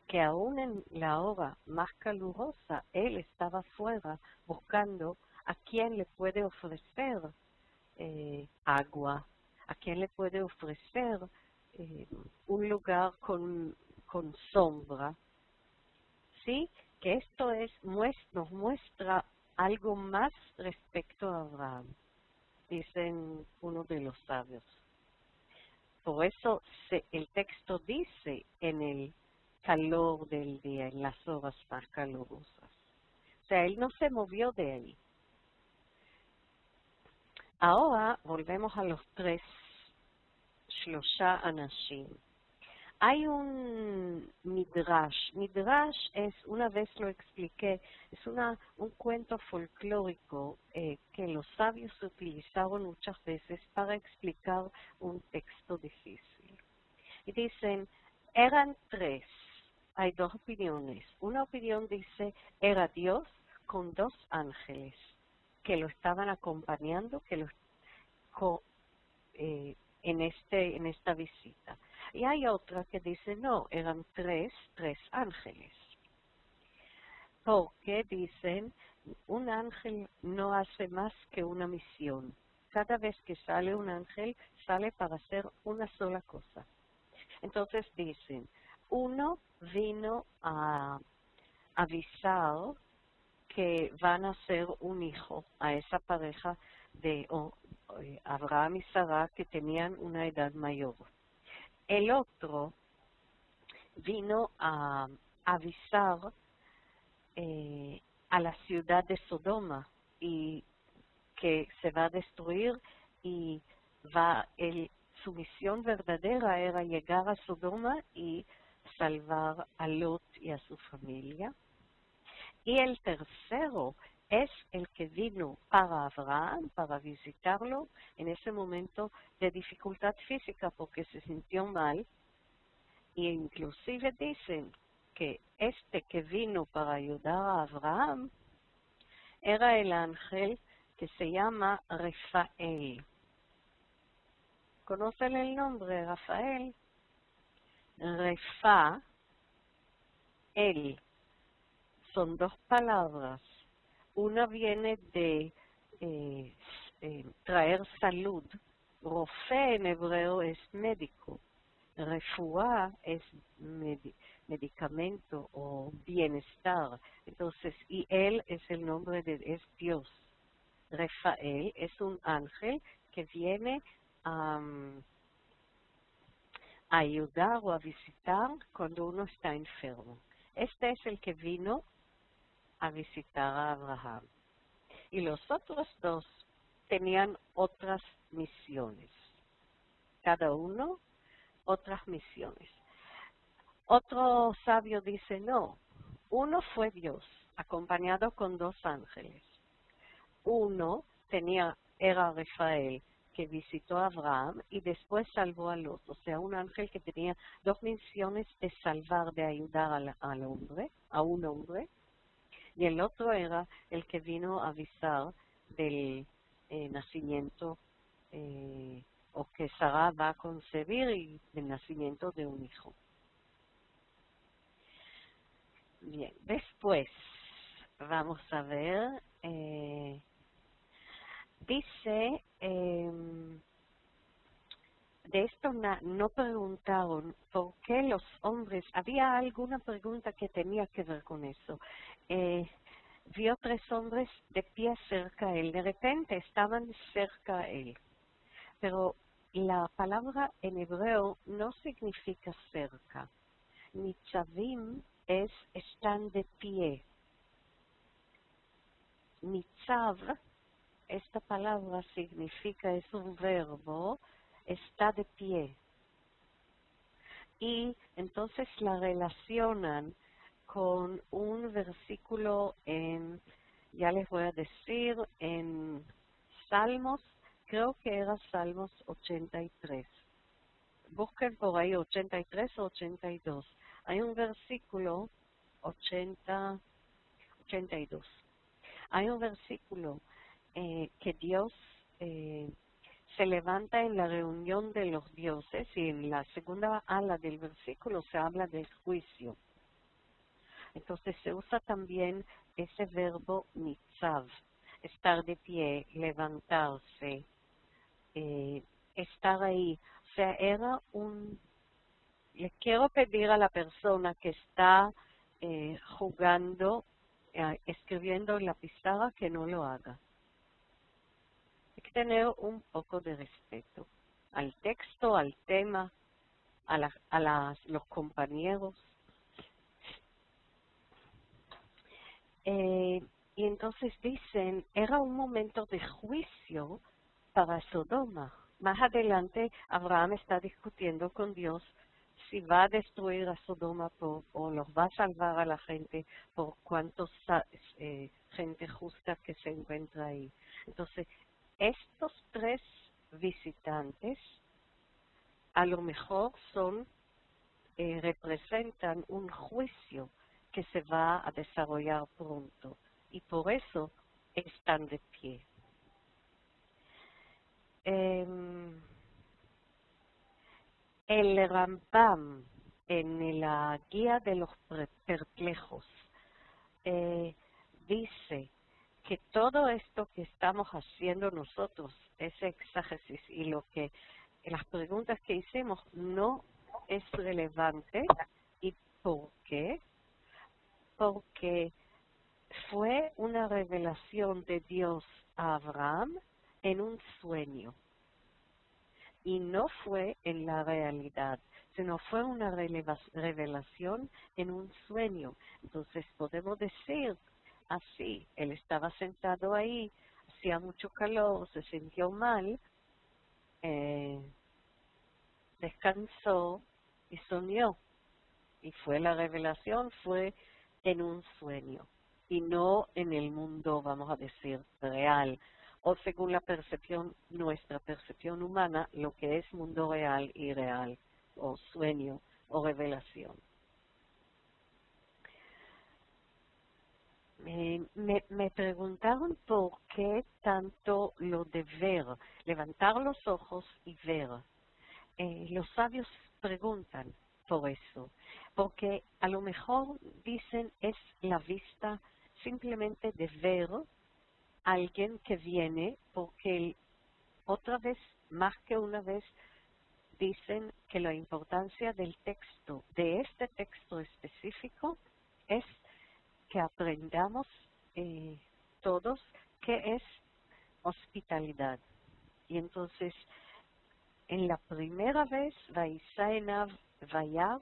que aún en la hora más calurosa, él estaba fuera buscando a quien le puede ofrecer agua, a quien le puede ofrecer un lugar con sombra. ¿Sí? Que esto nos muestra algo más respecto a Abraham, dicen uno de los sabios. Por eso el texto dice en el calor del día, en las horas más calurosas. O sea, él no se movió de ahí. Ahora volvemos a los 3 Shlosha Anashim. Hay un midrash. Midrash es, una vez lo expliqué, es un cuento folclórico que los sabios utilizaron muchas veces para explicar un texto difícil. Y dicen, eran 3. Hay 2 opiniones. Una opinión dice, era Dios con 2 ángeles que lo estaban acompañando, en esta visita. Y hay otra que dice, no, eran 3 ángeles. Porque dicen, un ángel no hace más que una misión. Cada vez que sale un ángel, sale para hacer una sola cosa. Entonces dicen, uno vino a avisar que van a ser un hijo a esa pareja de Abraham y Sara que tenían una edad mayor. El otro vino a avisar a la ciudad de Sodoma y que se va a destruir y su misión verdadera era llegar a Sodoma y salvar a Lot y a su familia. Y el tercero es el que vino para Abraham, para visitarlo en ese momento de dificultad física porque se sintió mal. Y inclusive dicen que este que vino para ayudar a Abraham era el ángel que se llama Rafael. ¿Conocen el nombre, Rafael? Rafael. Son dos palabras. Una viene de traer salud. Rofe en hebreo es médico. Refuá es medicamento o bienestar. Entonces, y él es el nombre es Dios. Rafael es un ángel que viene a ayudar o a visitar cuando uno está enfermo. Este es el que vino a visitar a Abraham. Y los otros dos tenían otras misiones. Cada uno otras misiones. Otro sabio dice, no, uno fue Dios, acompañado con dos ángeles. Uno era Rafael, que visitó a Abraham y después salvó a Lot. O sea, un ángel que tenía dos misiones de salvar, de ayudar a un hombre. Y el otro era el que vino a avisar del nacimiento o que Sara va a concebir y del nacimiento de un hijo. Bien, después vamos a ver, dice, de esto no preguntaron por qué los hombres, había alguna pregunta que tenía que ver con eso. Vio tres hombres de pie cerca a él, de repente estaban cerca a él, pero la palabra en hebreo no significa cerca. Nitzavim están de pie. Nitzav, esta palabra significa, es un verbo, está de pie. Y entonces la relacionan con un versículo ya les voy a decir, en Salmos, creo que era Salmos 83. Busquen por ahí 83 o 82. Hay un versículo 82. Hay un versículo que Dios se levanta en la reunión de los dioses y en la segunda ala del versículo se habla del juicio. Entonces se usa también ese verbo nitzav, estar de pie, levantarse, estar ahí. O sea, le quiero pedir a la persona que está jugando, escribiendo en la pizarra, que no lo haga. Hay que tener un poco de respeto al texto, al tema, los compañeros. Y entonces dicen, era un momento de juicio para Sodoma. Más adelante, Abraham está discutiendo con Dios si va a destruir a Sodoma o los va a salvar a la gente por cuántos gente justa que se encuentra ahí. Entonces, estos tres visitantes a lo mejor representan un juicio que se va a desarrollar pronto y por eso están de pie. El Rambam en la guía de los perplejos dice que todo esto que estamos haciendo nosotros, ese exégesis y las preguntas que hicimos no es relevante. ¿Y por qué? Porque fue una revelación de Dios a Abraham en un sueño. Y no fue en la realidad, sino fue una revelación en un sueño. Entonces podemos decir así, él estaba sentado ahí, hacía mucho calor, se sintió mal, descansó y soñó. Y la revelación fue en un sueño y no en el mundo, vamos a decir, real, o según la percepción, nuestra percepción humana, lo que es mundo real y real, o sueño, o revelación. Me preguntaron por qué tanto lo de ver, levantar los ojos y ver. Los sabios preguntan por eso, porque a lo mejor dicen es la vista simplemente de ver a alguien que viene, porque otra vez, más que una vez, dicen que la importancia del texto, de este texto específico, es que aprendamos todos qué es hospitalidad. Y entonces, en la primera vez, Vaisaenav Vayar,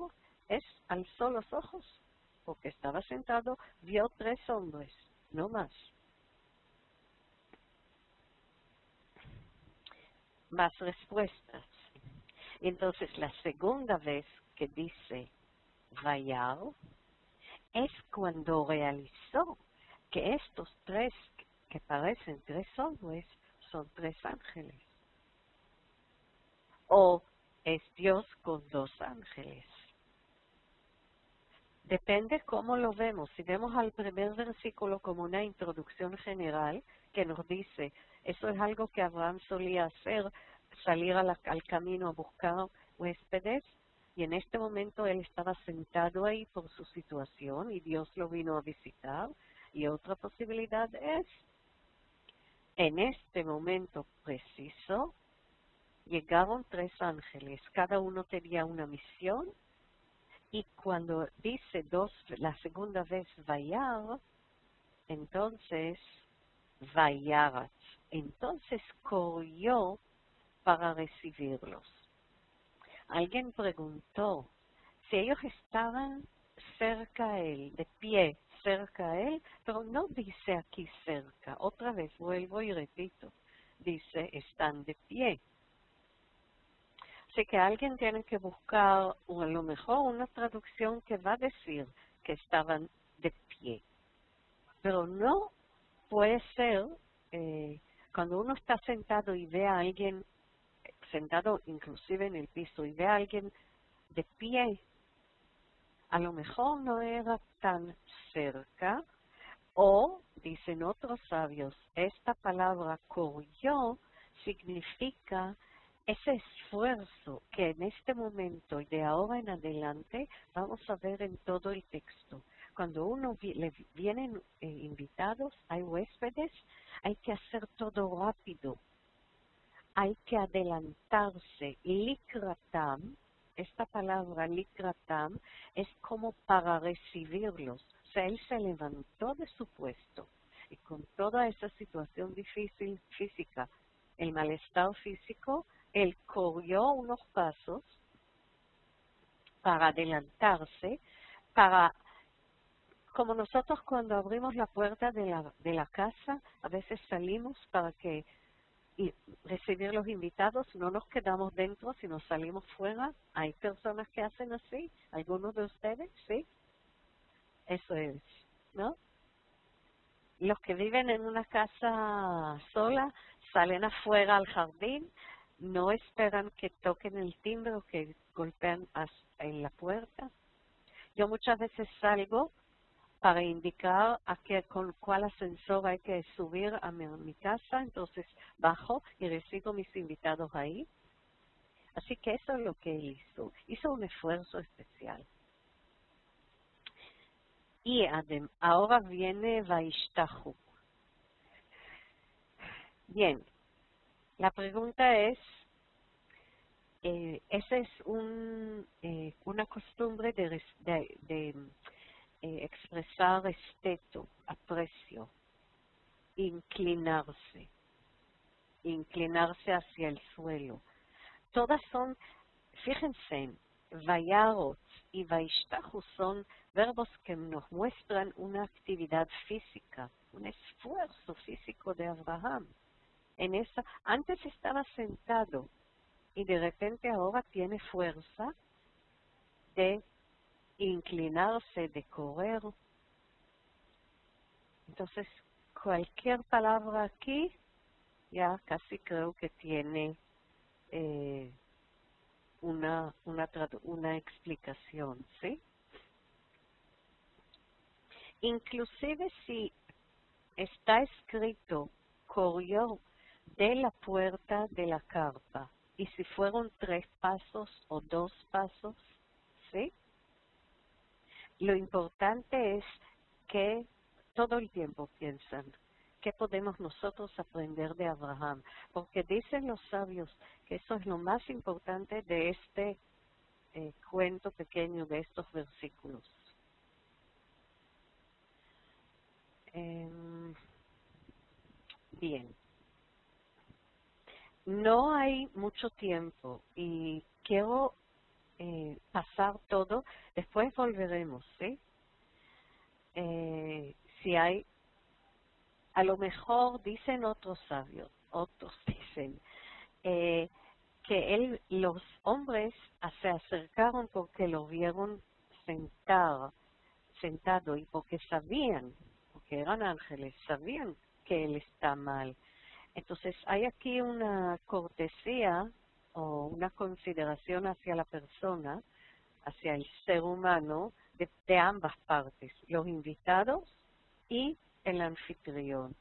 alzó los ojos, porque estaba sentado, vio 3 hombres, no más. Más respuestas. Entonces, la segunda vez que dice Vayar, es cuando realizó que estos 3, que parecen 3 hombres, son 3 ángeles. O es Dios con 2 ángeles. Depende cómo lo vemos. Si vemos al primer versículo como una introducción general que nos dice, eso es algo que Abraham solía hacer, salir al camino a buscar huéspedes, y en este momento él estaba sentado ahí por su situación y Dios lo vino a visitar. Y otra posibilidad es, en este momento preciso, llegaron 3 ángeles, cada uno tenía una misión, y cuando dice la segunda vez Vayar, entonces Vayarat, entonces corrió para recibirlos. Alguien preguntó si ellos estaban cerca a él, de pie cerca a él, pero no dice aquí cerca. Otra vez vuelvo y repito, dice están de pie. Así que alguien tiene que buscar, o a lo mejor una traducción que va a decir que estaban de pie. Pero no puede ser, cuando uno está sentado y ve a alguien sentado inclusive en el piso y ve a alguien de pie, a lo mejor no era tan cerca, o, dicen otros sabios, esta palabra corrió significa ese esfuerzo que en este momento y de ahora en adelante vamos a ver en todo el texto. Cuando le vienen invitados, hay huéspedes, hay que hacer todo rápido. Hay que adelantarse. Likratam, esta palabra likratam es como para recibirlos. O sea, él se levantó de su puesto y con toda esa situación difícil física, el malestar físico, él corrió unos pasos para adelantarse, como nosotros cuando abrimos la puerta de la casa, a veces salimos para recibir los invitados, no nos quedamos dentro, sino salimos fuera. Hay personas que hacen así, algunos de ustedes, ¿sí? Eso es, ¿no? Los que viven en una casa sola salen afuera al jardín, no esperan que toquen el timbre o que golpean en la puerta. Yo muchas veces salgo para indicar con cuál ascensor hay que subir a mi casa, entonces bajo y recibo mis invitados ahí. Así que eso es lo que él hizo. Hizo un esfuerzo especial. Y ahora viene Vaishtahu. Bien, la pregunta es, esa es una costumbre de expresar respeto, aprecio, inclinarse hacia el suelo. Todas son, fíjense, Vayarot y Vaishtahu son verbos que nos muestran una actividad física, un esfuerzo físico de Abraham. Antes estaba sentado y de repente ahora tiene fuerza de inclinarse, de correr. Entonces, cualquier palabra aquí ya casi creo que tiene una explicación, ¿sí? Inclusive si está escrito corrió de la puerta de la carpa, y si fueron 3 pasos o 2 pasos, ¿sí? Lo importante es que todo el tiempo piensan, ¿qué podemos nosotros aprender de Abraham? Porque dicen los sabios que eso es lo más importante de este cuento pequeño, de estos versículos. Bien. No hay mucho tiempo y quiero pasar todo, después volveremos, ¿sí? Si hay, a lo mejor dicen otros sabios, otros dicen que los hombres se acercaron porque lo vieron sentado y porque eran ángeles, sabían que él está mal. Entonces hay aquí una cortesía o una consideración hacia la persona, hacia el ser humano, de ambas partes, los invitados y el anfitrión.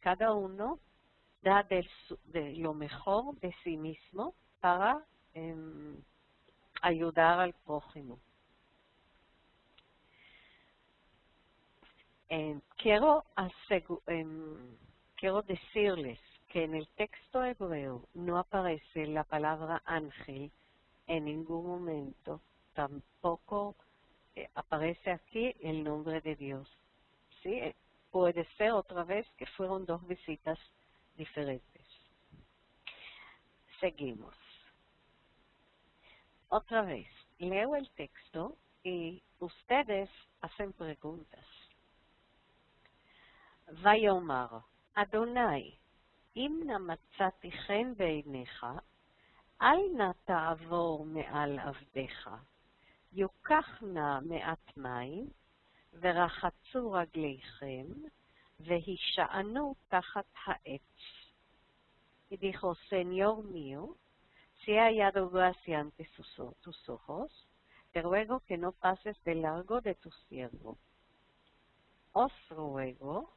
Cada uno da de lo mejor de sí mismo para ayudar al prójimo. Quiero decirles que en el texto hebreo no aparece la palabra ángel en ningún momento, tampoco aparece aquí el nombre de Dios. ¿Sí? Puede ser otra vez que fueron 2 visitas diferentes. Seguimos. Otra vez, leo el texto y ustedes hacen preguntas. Vayomar, Adonai, אם נא מצאתי חן בעיניך, אל נא תעבור מעל עבדיך. יוקח נא מעט מים, ורחצו רגליכם, והישענו תחת העץ. Y dijo, Señor mío, si he hallado gracia ante tus ojos, te ruego que no pases de largo de tu siervo. Os ruego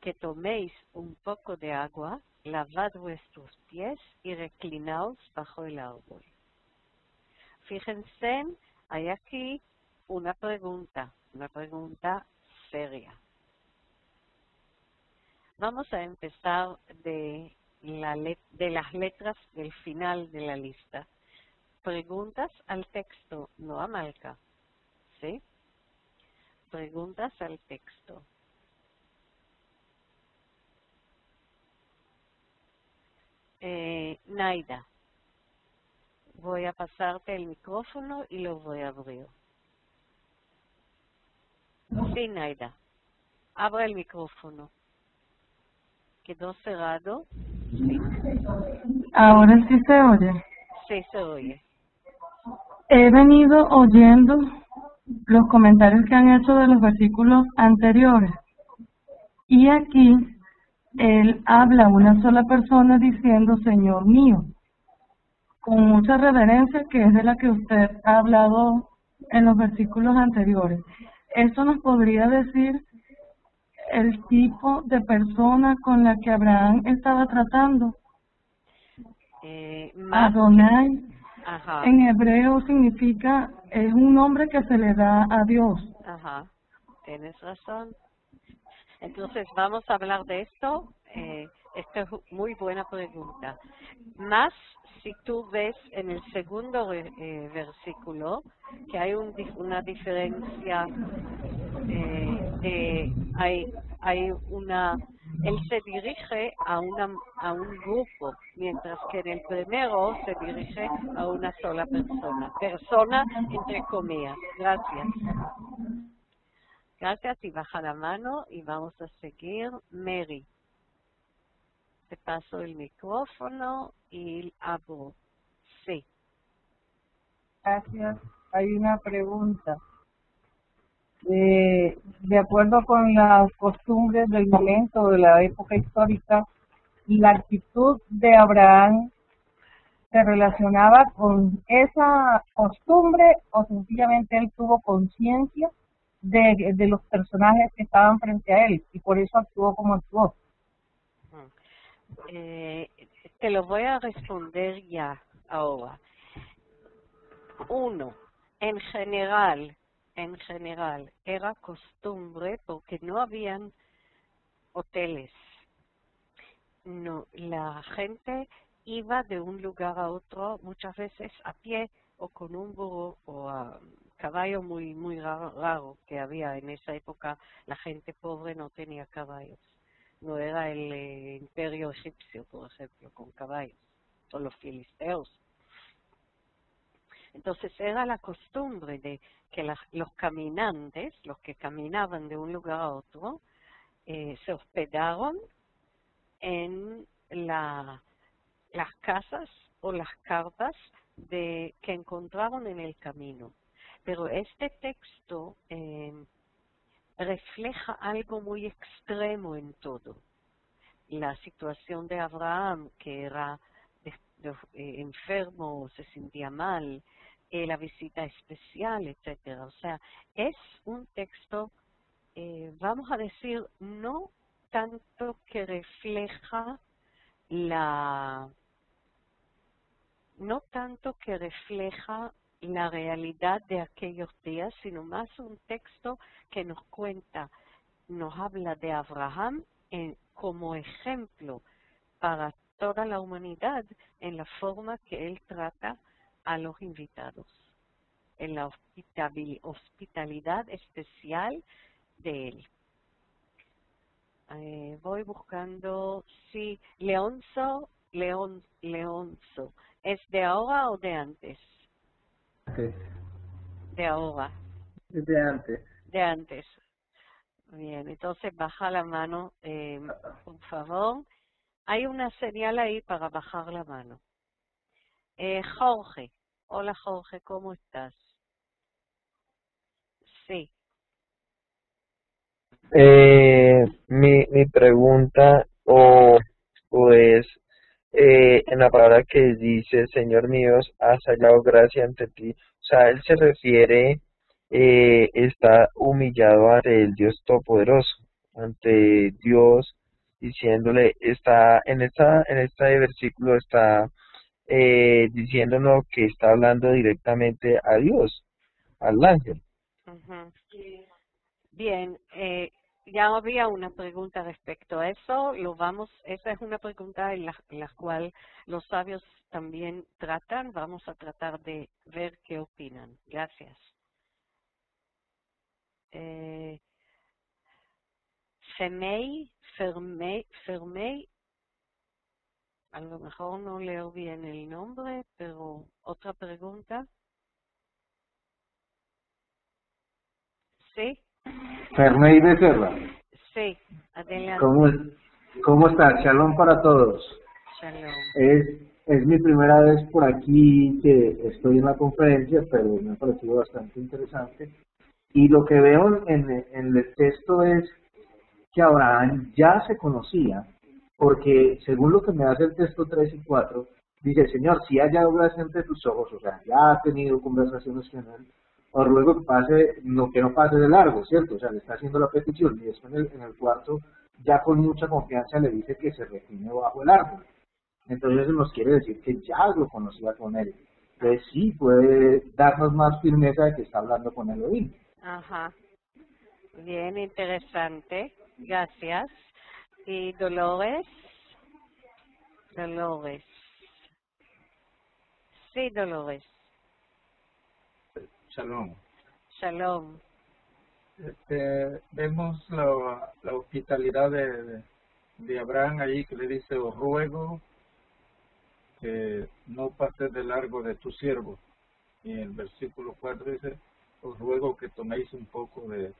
que toméis un poco de agua, lavad vuestros pies y reclinaos bajo el árbol. Fíjense, hay aquí una pregunta seria. Vamos a empezar de las letras del final de la lista. Preguntas al texto, no a Malca. ¿Sí? Preguntas al texto. Naida, voy a pasarte el micrófono y lo voy a abrir. Sí, Naida, abre el micrófono. ¿Quedó cerrado? Sí. Ahora sí se oye. Sí, se oye. He venido oyendo los comentarios que han hecho de los versículos anteriores. Y aquí él habla a una sola persona diciendo, Señor mío, con mucha reverencia, que es de la que usted ha hablado en los versículos anteriores. ¿Esto nos podría decir el tipo de persona con la que Abraham estaba tratando? Adonai, en hebreo significa, es un nombre que se le da a Dios. Tienes razón. Entonces vamos a hablar de esto. esta es muy buena pregunta. Más si tú ves en el segundo versículo que hay una diferencia, él se dirige a un grupo, mientras que en el primero se dirige a una sola persona entre comillas. Gracias. Gracias, y baja la mano y vamos a seguir. Mary, te paso el micrófono y abro. Sí. Gracias. Hay una pregunta. De acuerdo con las costumbres del momento, de la época histórica, ¿la actitud de Abraham se relacionaba con esa costumbre o sencillamente él tuvo conciencia de los personajes que estaban frente a él y por eso actuó como actuó? Te lo voy a responder ya ahora. Uno, en general era costumbre porque no habían hoteles. No, la gente iba de un lugar a otro muchas veces a pie o con un burro o a caballo muy raro que había en esa época. La gente pobre no tenía caballos. No era el imperio egipcio, por ejemplo, con caballos, o los filisteos. Entonces era la costumbre de que los caminantes, los que caminaban de un lugar a otro, se hospedaron en las casas o las carpas que encontraron en el camino. Pero este texto refleja algo muy extremo en todo. La situación de Abraham, que era enfermo, se sentía mal, la visita especial, etcétera. O sea, es un texto, vamos a decir, no tanto que refleja la realidad de aquellos días, sino más un texto que nos habla de Abraham como ejemplo para toda la humanidad en la forma que él trata a los invitados, en la hospitalidad especial de él. Voy buscando, sí, Leonzo, ¿es de ahora o de antes? Sí. De ahora. De antes. De antes. Bien, entonces baja la mano, por favor. Hay una señal ahí para bajar la mano. Jorge. Hola Jorge, ¿cómo estás? Sí. Mi pregunta es en la palabra que dice, Señor mío, has hallado gracia ante ti. O sea, él se refiere, está humillado ante el Dios Todopoderoso, ante Dios, diciéndole, está en este versículo está diciéndonos que está hablando directamente a Dios, al ángel. Uh-huh. Bien, ya había una pregunta respecto a eso. Esa es una pregunta en la cual los sabios también tratan. Vamos a tratar de ver qué opinan. Gracias. Fermey, a lo mejor no leo bien el nombre, pero otra pregunta. ¿Sí? Fermey Becerra. Sí, adelante. ¿Cómo está? Shalom para todos. Shalom. Es mi primera vez por aquí que estoy en la conferencia, pero me ha parecido bastante interesante. Y lo que veo en el texto es que Abraham ya se conocía, porque según lo que me hace el texto 3 y 4, dice, Señor, si haya gracia entre tus ojos, o sea, ya ha tenido conversaciones con él, os ruego que pase, que no pase de largo, ¿cierto? O sea, le está haciendo la petición, y después en el cuarto, ya con mucha confianza le dice que se recline bajo el árbol. Entonces eso nos quiere decir que ya lo conocía con él. Entonces sí puede darnos más firmeza de que está hablando con Elohim. Ajá. Bien, interesante. Gracias. ¿Y Dolores? Dolores. Sí, Dolores. Shalom. Shalom. Vemos la hospitalidad de Abraham allí, que le dice: os ruego que no pases de largo de tu siervo. Y en el versículo 4 dice: os ruego que toméis un poco de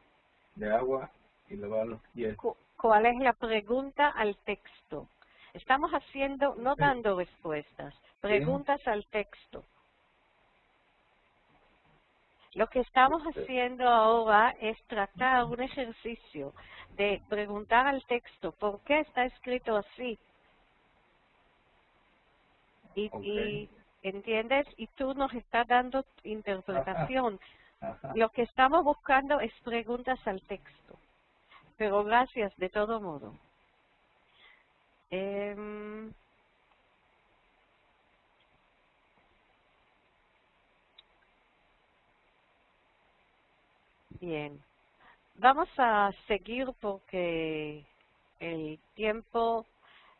agua y lavar los pies. ¿Cuál es la pregunta al texto? Estamos haciendo, no dando respuestas, preguntas al texto. Lo que estamos haciendo ahora es tratar un ejercicio de preguntar al texto por qué está escrito así. Y ¿entiendes? Y tú nos estás dando interpretación. Ajá. Lo que estamos buscando es preguntas al texto. Pero gracias de todo modo. Bien. Vamos a seguir porque el tiempo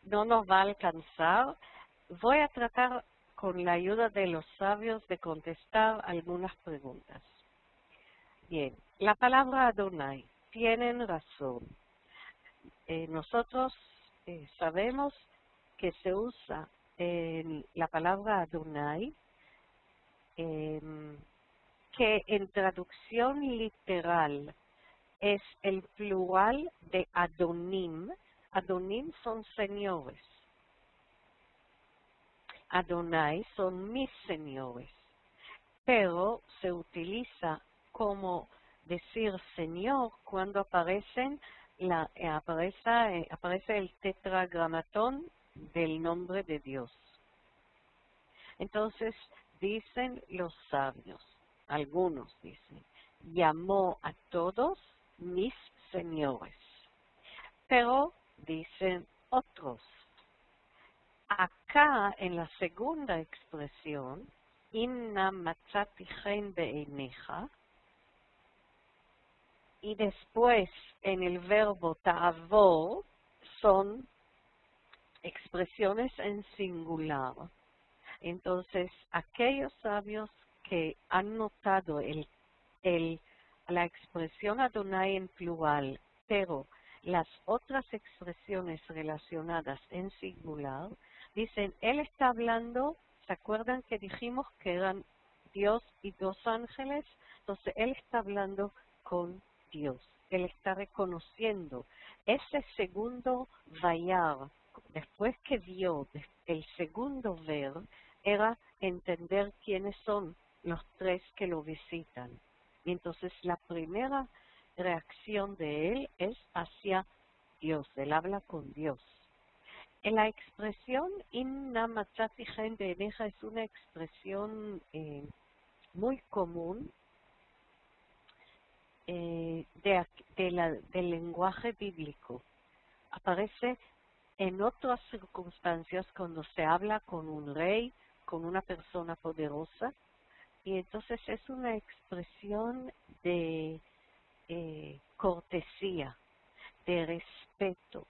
no nos va a alcanzar. Voy a tratar con la ayuda de los sabios de contestar algunas preguntas. Bien, la palabra Adonai, tienen razón. Nosotros sabemos que se usa la palabra Adonai, que en traducción literal es el plural de Adonim. Adonim son señores. Adonai son mis señores. Pero se utiliza como decir Señor cuando aparece el tetragramatón del nombre de Dios. Entonces dicen los sabios, algunos dicen, llamó a todos mis señores. Pero dicen otros, acá en la segunda expresión, Inna matzati chen be'einecha, y después en el verbo ta'avor son expresiones en singular. Entonces, aquellos sabios que han notado la expresión Adonai en plural, pero las otras expresiones relacionadas en singular, dicen, él está hablando, ¿se acuerdan que dijimos que eran Dios y dos ángeles? Entonces, él está hablando con Dios. Él está reconociendo ese segundo vayar, después que vio el segundo ver, era entender quiénes son los tres que lo visitan. Y entonces la primera reacción de él es hacia Dios, él habla con Dios. En la expresión Inna matzati chen be'einecha es una expresión muy común del lenguaje bíblico. Aparece en otras circunstancias cuando se habla con un rey, con una persona poderosa, y entonces es una expresión de cortesía, de respeto.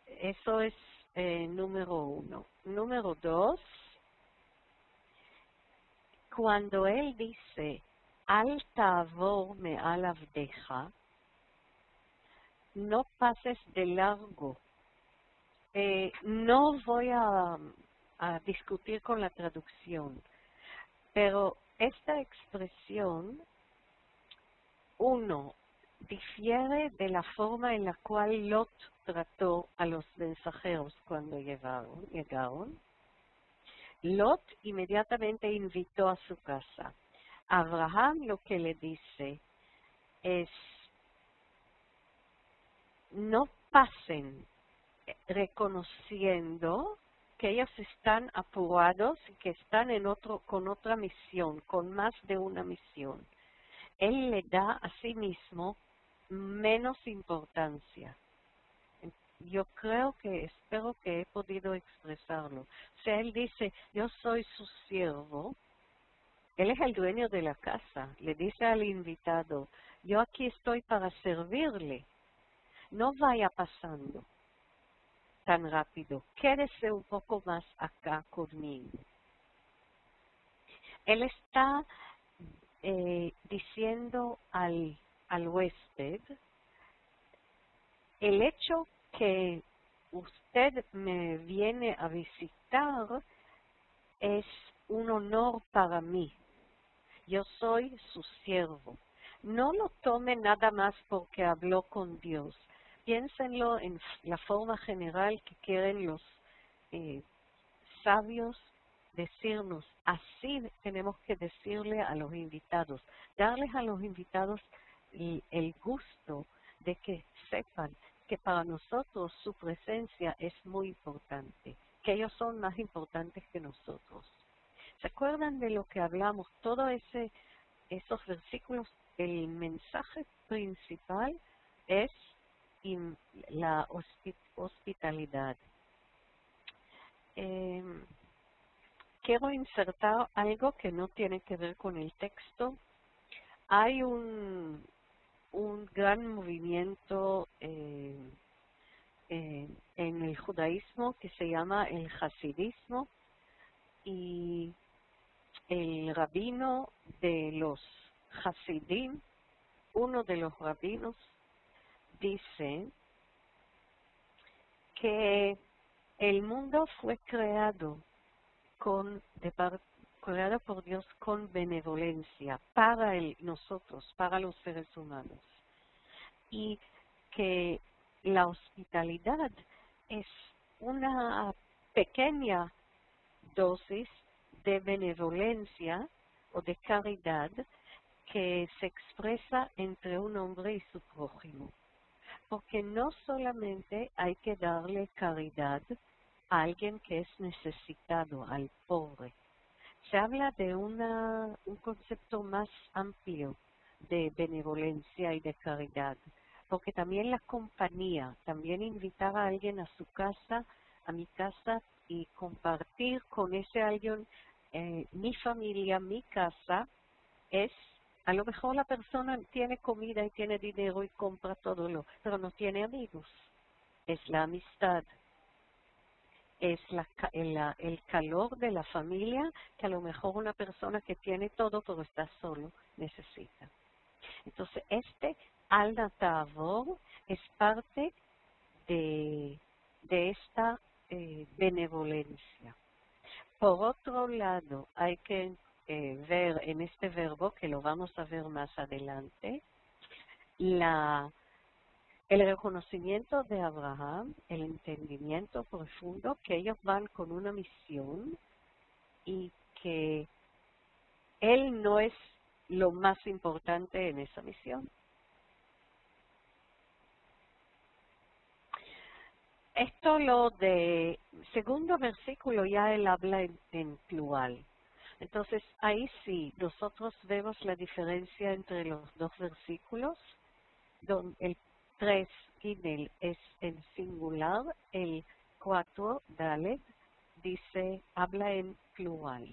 Eso es número uno. Número dos, cuando él dice, al ta'avor me'al avdeja, no pases de largo. No voy a discutir con la traducción, pero esta expresión, uno, difiere de la forma en la cual Lot trató a los mensajeros cuando llegaron. Lot inmediatamente invitó a su casa. Abraham lo que le dice es, no pasen reconociendo que ellos están apurados y que están con otra misión, con más de una misión. Él le da a sí mismo menos importancia. Yo espero que he podido expresarlo. O sea, él dice, yo soy su siervo. Él es el dueño de la casa. Le dice al invitado, yo aquí estoy para servirle. No vaya pasando. tan rápido, quédese un poco más acá conmigo. Él está diciendo al huésped, el hecho que usted me viene a visitar es un honor para mí. Yo soy su siervo. No lo tome nada más porque habló con Dios. Piénsenlo en la forma general que quieren los sabios decirnos. Así tenemos que decirle a los invitados, darles a los invitados el gusto de que sepan que para nosotros su presencia es muy importante, que ellos son más importantes que nosotros. ¿Se acuerdan de lo que hablamos? Todos esos versículos, el mensaje principal es la hospitalidad. Quiero insertar algo que no tiene que ver con el texto. Hay un gran movimiento en el judaísmo que se llama el hasidismo, y el rabino de los hasidim, uno de los rabinos, dice que el mundo fue creado creado por Dios con benevolencia para nosotros, para los seres humanos, y que la hospitalidad es una pequeña dosis de benevolencia o de caridad que se expresa entre un hombre y su prójimo. Porque no solamente hay que darle caridad a alguien que es necesitado, al pobre. Se habla de un concepto más amplio de benevolencia y de caridad. Porque también la compañía, también invitar a alguien a su casa, a mi casa, y compartir con ese alguien mi familia, mi casa, es, a lo mejor la persona tiene comida y tiene dinero y compra todo pero no tiene amigos. Es la amistad, es el calor de la familia, que a lo mejor una persona que tiene todo pero está solo necesita. Entonces Al Tavor es parte de esta benevolencia. Por otro lado, hay que ver en este verbo, que lo vamos a ver más adelante, el reconocimiento de Abraham, el entendimiento profundo que ellos van con una misión y que él no es lo más importante en esa misión. Esto lo de segundo versículo ya él habla en plural. Entonces ahí sí, nosotros vemos la diferencia entre los dos versículos. El 3, Gimel, es en singular, el 4, Dalet, habla en plural.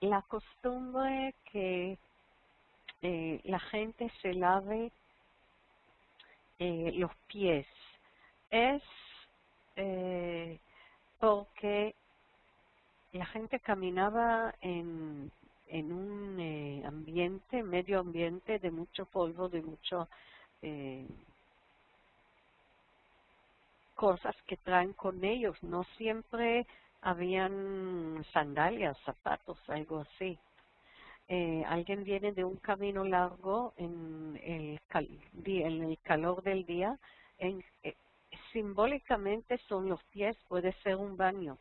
La costumbre que la gente se lave los pies es porque la gente caminaba en un medio ambiente de mucho polvo, de mucho cosas que traen con ellos. No siempre habían sandalias, zapatos, algo así. Alguien viene de un camino largo en el calor del día, simbólicamente son los pies, puede ser un baño,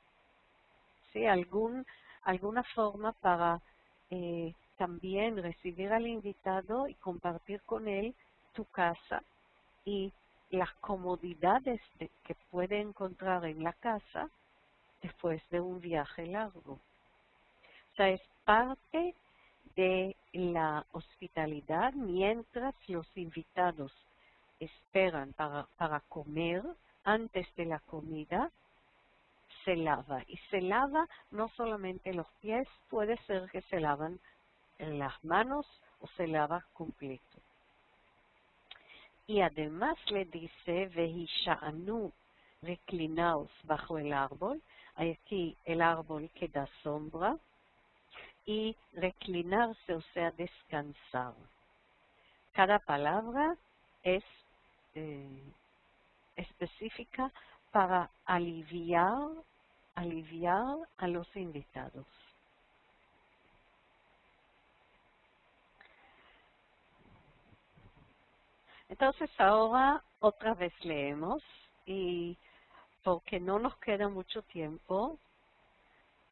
¿sí? Alguna forma para también recibir al invitado y compartir con él tu casa y las comodidades que puede encontrar en la casa después de un viaje largo. O sea, es parte de la hospitalidad mientras los invitados esperan para comer. Antes de la comida se lava, y se lava no solamente los pies, puede ser que se lavan las manos o se lava completo. Y además le dice Vehisha'anu reclinaos bajo el árbol. Aquí el árbol que da sombra. Y reclinarse, o sea, descansar. Cada palabra es específica para aliviar a los invitados. Entonces ahora otra vez leemos, y porque no nos queda mucho tiempo,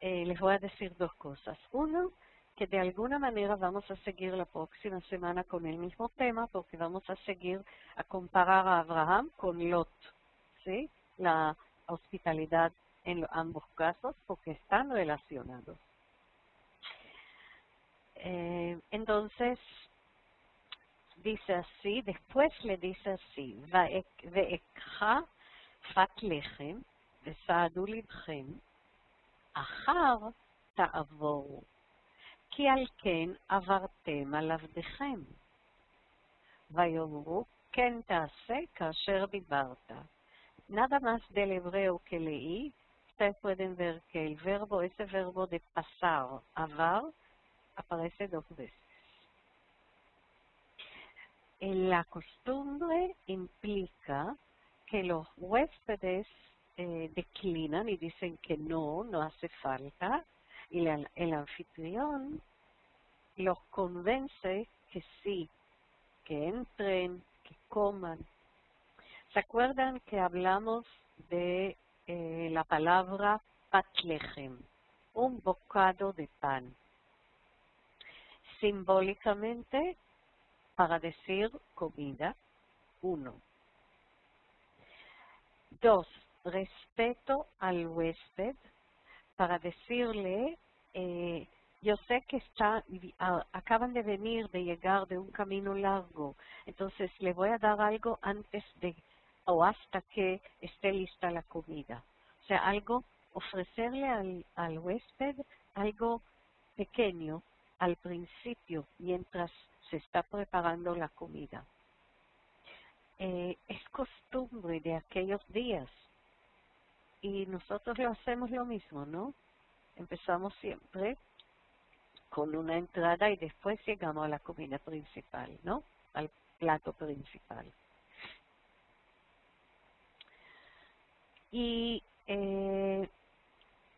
les voy a decir dos cosas. Uno, que de alguna manera vamos a seguir la próxima semana con el mismo tema, porque vamos a seguir a comparar a Abraham con Lot, ¿sí? La hospitalidad en ambos casos, porque están relacionados. Entonces, dice así, después le dice así, Ve'ekha fat lechem, וסעדו לבכם, אחר תעבורו, כי על כן עברתם על עבדיכם. ויאמרו, כן תעשה כאשר דיברת. Nada más del hebreo que leí, ustedes pueden ver que el verbo, ese verbo de pasar, avar, aparece 2 veces. La costumbre implica que los huéspedes declinan y dicen que no hace falta, y el anfitrión los convence que sí, que entren, que coman. ¿Se acuerdan que hablamos de la palabra pat lechem, un bocado de pan? Simbólicamente, para decir comida, 1. 2, respeto al huésped, para decirle, yo sé que acaban de venir, de llegar de un camino largo, entonces le voy a dar algo antes de o hasta que esté lista la comida. O sea, algo, ofrecerle al huésped algo pequeño al principio, mientras se está preparando la comida. Es costumbre de aquellos días, y nosotros lo hacemos lo mismo, ¿no? Empezamos siempre con una entrada y después llegamos a la comida principal, ¿no? Al plato principal. Y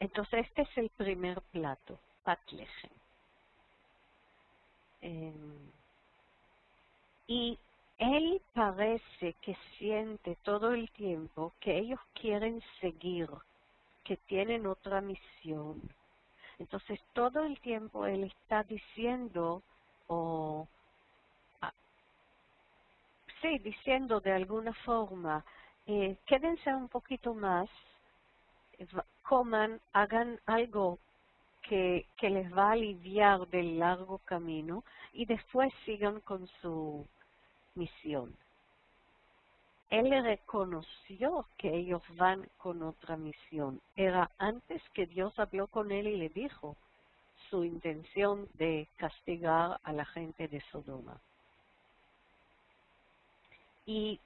entonces este es el primer plato, pat lechem. Y él parece que siente todo el tiempo que ellos quieren seguir, que tienen otra misión. Entonces todo el tiempo él está diciendo, diciendo de alguna forma, quédense un poquito más, coman, hagan algo que les va a aliviar del largo camino y después sigan con su misión. Él le reconoció que ellos van con otra misión. Era antes que Dios habló con él y le dijo su intención de castigar a la gente de Sodoma. Y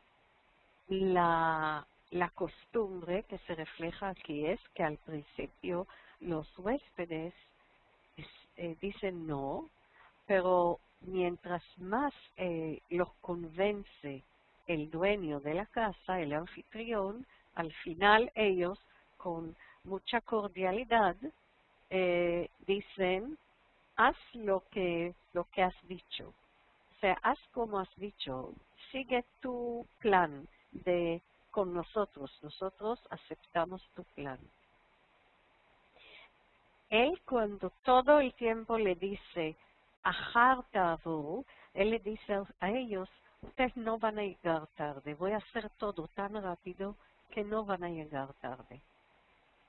la costumbre que se refleja aquí es que al principio los huéspedes dicen no, pero mientras más los convence el dueño de la casa, el anfitrión, al final ellos, con mucha cordialidad, dicen, haz lo que has dicho. O sea, haz como has dicho, sigue tu plan con nosotros aceptamos tu plan. Él, cuando todo el tiempo le dice, Ahar ta'avoru, él le dice a ellos, ustedes no van a llegar tarde, voy a hacer todo tan rápido que no van a llegar tarde.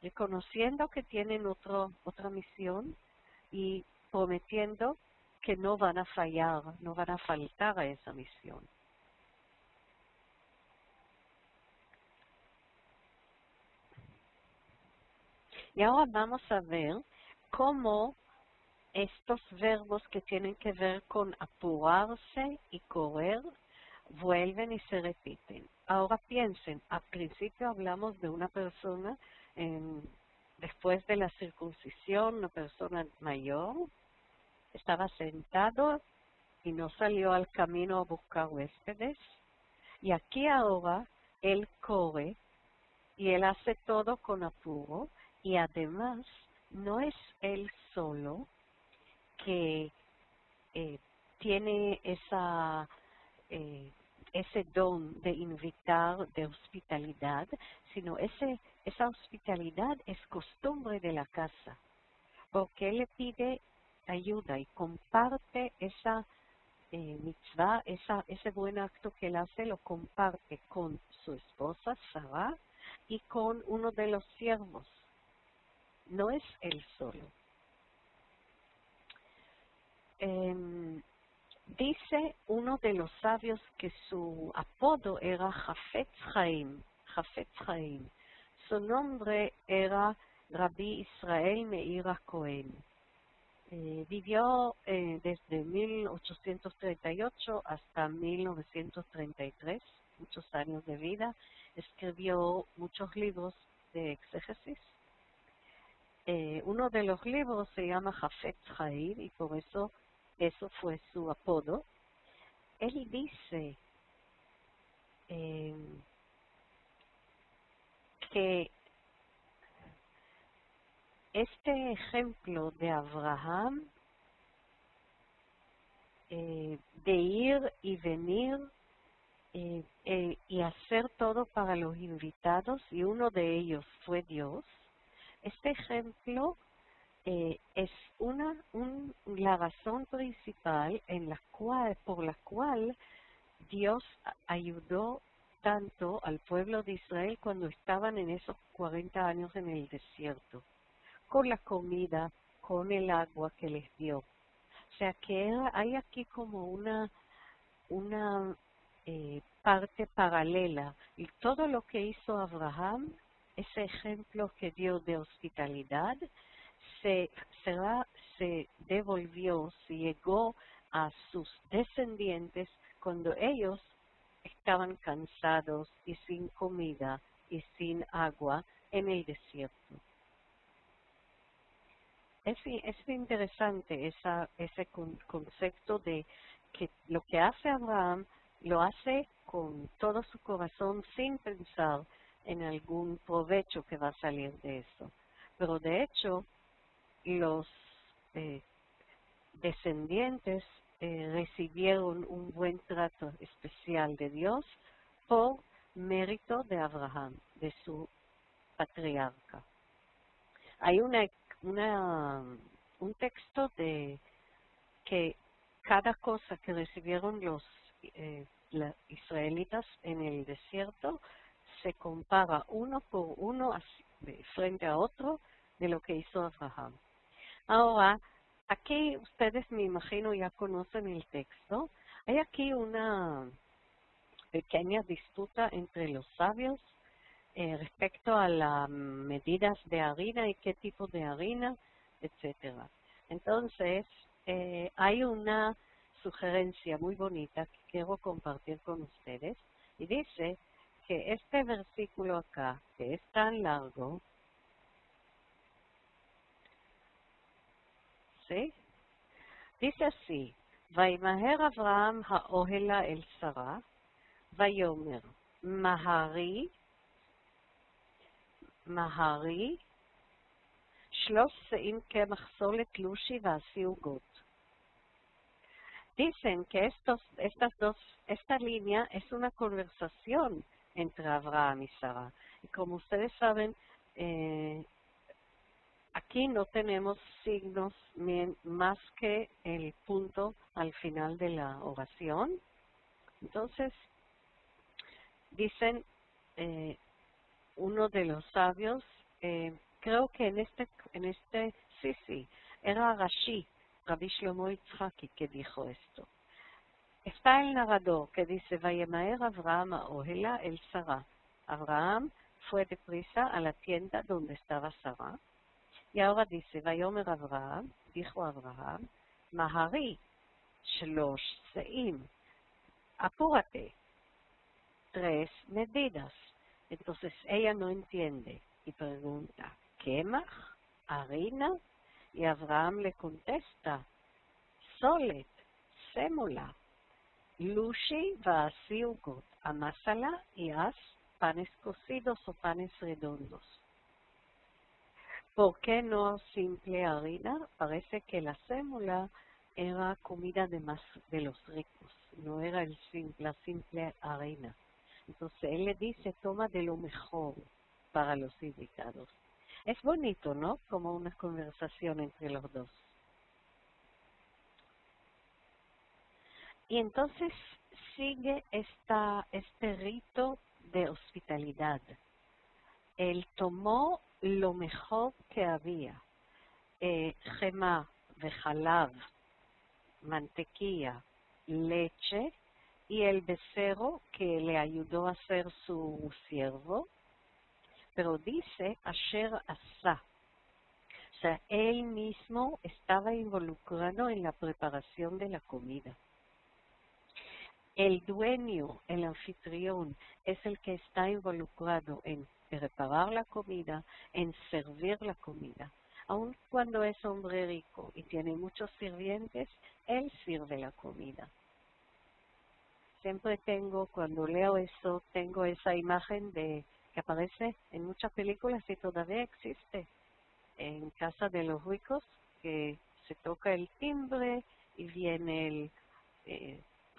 Reconociendo que tienen otra misión y prometiendo que no van a fallar, no van a faltar a esa misión. Y ahora vamos a ver cómo estos verbos que tienen que ver con apurarse y correr vuelven y se repiten. ahora piensen, al principio hablamos de una persona después de la circuncisión, una persona mayor, estaba sentado y no salió al camino a buscar huéspedes. Y aquí ahora él corre y él hace todo con apuro, y además no es él solo que tiene ese don de invitar, de hospitalidad, sino esa hospitalidad es costumbre de la casa, porque él le pide ayuda y comparte esa mitzvah, ese buen acto que él hace, lo comparte con su esposa, Sarah, y con uno de los siervos. No es él solo. Dice uno de los sabios que su apodo era Jafetz Chaim. Jafetz Chaim. Su nombre era Rabbi Israel Meir Cohen. Vivió desde 1838 hasta 1933, muchos años de vida. Escribió muchos libros de exégesis. Uno de los libros se llama Jafetz Chaim y por eso fue su apodo. Él dice que este ejemplo de Abraham, de ir y venir y hacer todo para los invitados, y uno de ellos fue Dios, este ejemplo es la razón principal por la cual Dios ayudó tanto al pueblo de Israel cuando estaban en esos 40 años en el desierto, con la comida, con el agua que les dio. O sea que hay aquí como una parte paralela, y todo lo que hizo Abraham, ese ejemplo que dio de hospitalidad, se devolvió, se llegó a sus descendientes cuando ellos estaban cansados y sin comida y sin agua en el desierto. Es interesante ese concepto de que lo que hace Abraham lo hace con todo su corazón sin pensar en algún provecho que va a salir de eso. Pero de hecho, los descendientes recibieron un buen trato especial de Dios por mérito de Abraham, de su patriarca. Hay un texto de que cada cosa que recibieron los israelitas en el desierto se compara uno por uno frente a otro de lo que hizo Abraham. Ahora, aquí ustedes me imagino ya conocen el texto. Hay aquí una pequeña disputa entre los sabios respecto a las medidas de harina y qué tipo de harina, etcétera. Entonces, hay una sugerencia muy bonita que quiero compartir con ustedes, y dice que este versículo acá, que es tan largo, ¿sí? Dice así: וימהר אברהם האוהלה אל שרה, ויאמר מהרי 13 שאים קמח סולת לושי ועשי עוגות. Dicen que esta línea es una conversación entre Abraham y Sara. Y como ustedes saben, aquí no tenemos signos más que el punto al final de la oración. Entonces, dicen uno de los sabios, creo que era Rashi, Rabbi Shlomo Yitzhaki, que dijo esto. Está el narrador que dice: וימהר אברהם האוהלה אל שרה. Abraham fue deprisa a la tienda donde estaba Sara. Y ahora dice: ויאמר אברהם, dijo Abraham, מהרי 3 שאים. Apúrate, 3 medidas. Entonces ella no entiende y pregunta, ¿quemach? ¿Harina? Y Abraham le contesta, Solet, sémola, Lushi va'asi ugot, amásala y haz panes cocidos o panes redondos. ¿Por qué no simple harina? Parece que la sémola era comida de los ricos, no era la simple harina. Entonces él le dice, toma de lo mejor para los invitados. Es bonito, ¿no? Como una conversación entre los dos. Y entonces sigue este rito de hospitalidad. Él tomó lo mejor que había, gemá, vejalav, mantequilla, leche y el becerro que le ayudó a ser su siervo, pero dice Asher Asa. O sea, él mismo estaba involucrado en la preparación de la comida. El dueño, el anfitrión, es el que está involucrado en preparar la comida, en servir la comida. Aun cuando es hombre rico y tiene muchos sirvientes, él sirve la comida. Siempre cuando leo eso, tengo esa imagen que aparece en muchas películas y todavía existe. En casa de los ricos, que se toca el timbre y viene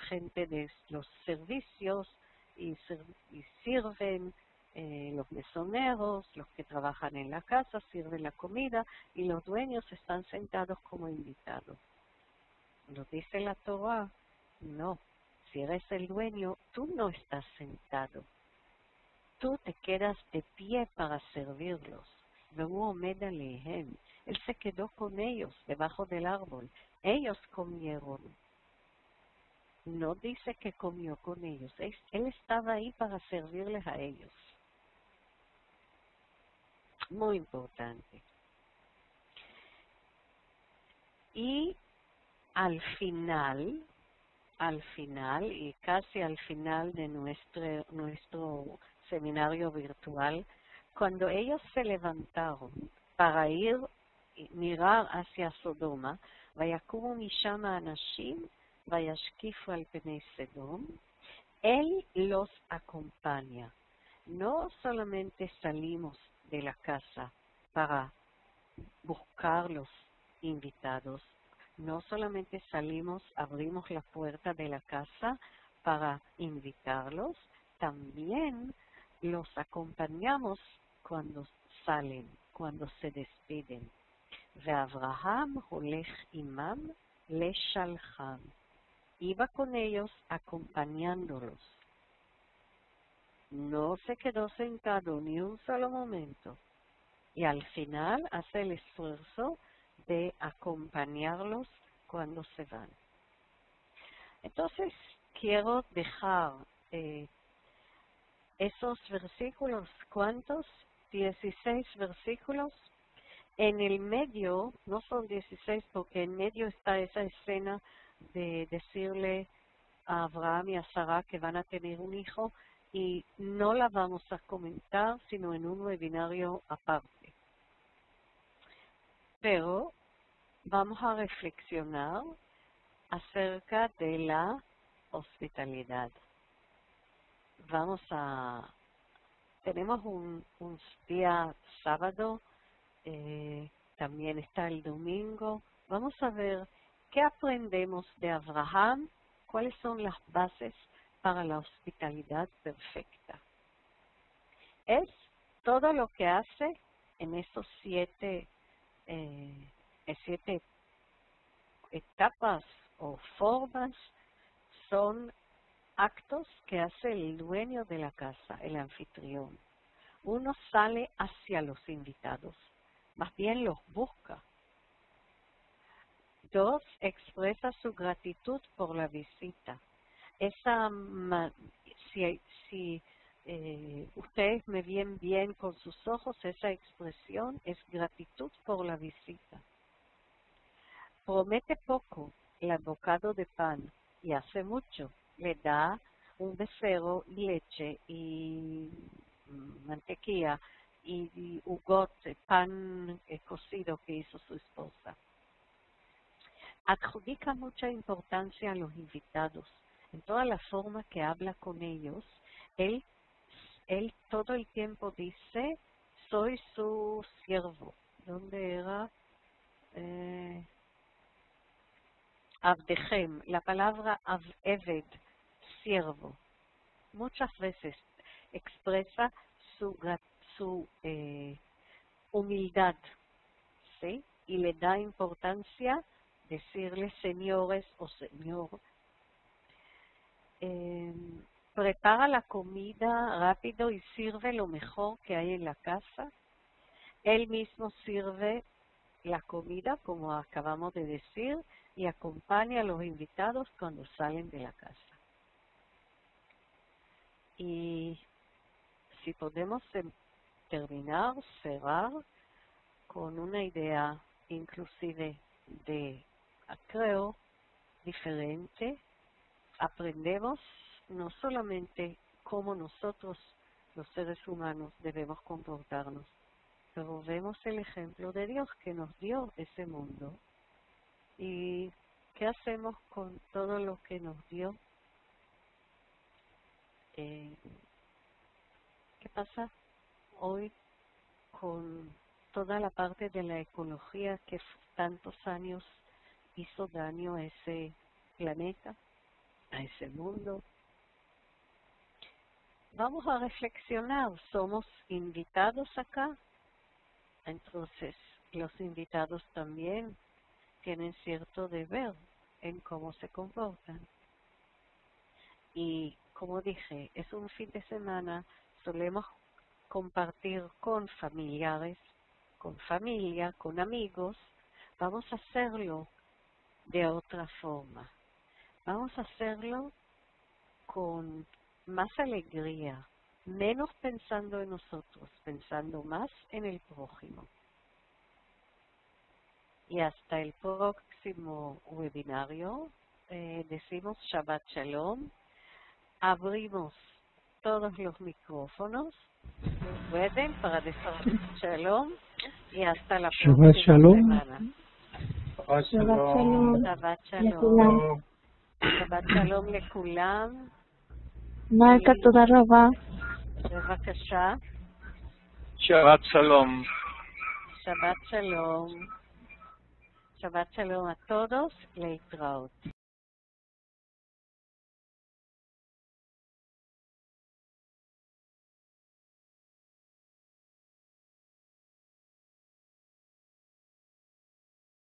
gente de los servicios y sirven, los mesoneros, los que trabajan en la casa, sirven la comida y los dueños están sentados como invitados. ¿Lo dice la Torah? No. Si eres el dueño, tú no estás sentado. Tú te quedas de pie para servirlos. Él se quedó con ellos debajo del árbol. Ellos comieron. No dice que comió con ellos. Él estaba ahí para servirles a ellos. Muy importante. Y al final y casi al final de nuestro seminario virtual, cuando ellos se levantaron para mirar hacia Sodoma, Vayakumu misham ha'anashim vayashkifu al pnei Sedom, él los acompaña. No solamente salimos de la casa para buscar los invitados, no solamente abrimos la puerta de la casa para invitarlos, también los acompañamos cuando salen, cuando se despiden. Abraham holech imam leshalcham. Iba con ellos acompañándolos. No se quedó sentado ni un solo momento. Y al final hace el esfuerzo de acompañarlos cuando se van. Entonces, quiero dejar esos versículos. ¿Cuántos? 16 versículos. En el medio, no son 16 porque en medio está esa escena de decirle a Abraham y a Sara que van a tener un hijo y no la vamos a comentar sino en un webinario aparte. Pero vamos a reflexionar acerca de la hospitalidad. Tenemos un día sábado, también está el domingo. Vamos a ver qué aprendemos de Abraham, cuáles son las bases para la hospitalidad perfecta. Es todo lo que hace en esos 7 etapas o formas, son actos que hace el dueño de la casa, el anfitrión. Uno sale hacia los invitados, más bien los busca. 2, expresa su gratitud por la visita. Si ustedes me ven bien con sus ojos, esa expresión es gratitud por la visita. Promete poco el bocado de pan y hace mucho. Le da un becerro y leche y mantequilla y ugot, pan cocido que hizo su esposa. Adjudica mucha importancia a los invitados. En toda la forma que habla con ellos, él todo el tiempo dice, soy su siervo. ¿Dónde era? Avdechem, la palabra eved, siervo. Muchas veces expresa su humildad, ¿sí? Y le da importancia decirle señores o señor. Prepara la comida rápido y sirve lo mejor que hay en la casa. Él mismo sirve la comida, como acabamos de decir, y acompaña a los invitados cuando salen de la casa. Y si podemos terminar, cerrar con una idea inclusive de, creo, diferente, aprendemos no solamente cómo nosotros, los seres humanos, debemos comportarnos, pero vemos el ejemplo de Dios que nos dio ese mundo. ¿Y qué hacemos con todo lo que nos dio? ¿Qué pasa hoy con toda la parte de la ecología que tantos años hizo daño a ese planeta, a ese mundo? Vamos a reflexionar, somos invitados acá, entonces los invitados también tienen cierto deber en cómo se comportan. Y como dije, es un fin de semana, solemos compartir con familiares, con familia, con amigos. Vamos a hacerlo de otra forma. Vamos a hacerlo con más alegría, menos pensando en nosotros, pensando más en el prójimo. Y hasta el próximo webinario, decimos Shabbat Shalom, abrimos todos los micrófonos, pueden, para decir Shalom, y hasta la próxima semana. Shabbat Shalom. Shabbat Shalom. Shabbat Shalom לכולם. מלכה, תודה רבה. בבקשה. Shabbat Shalom. Shabbat Shalom. Shabbat Shalom a todos. להתראות.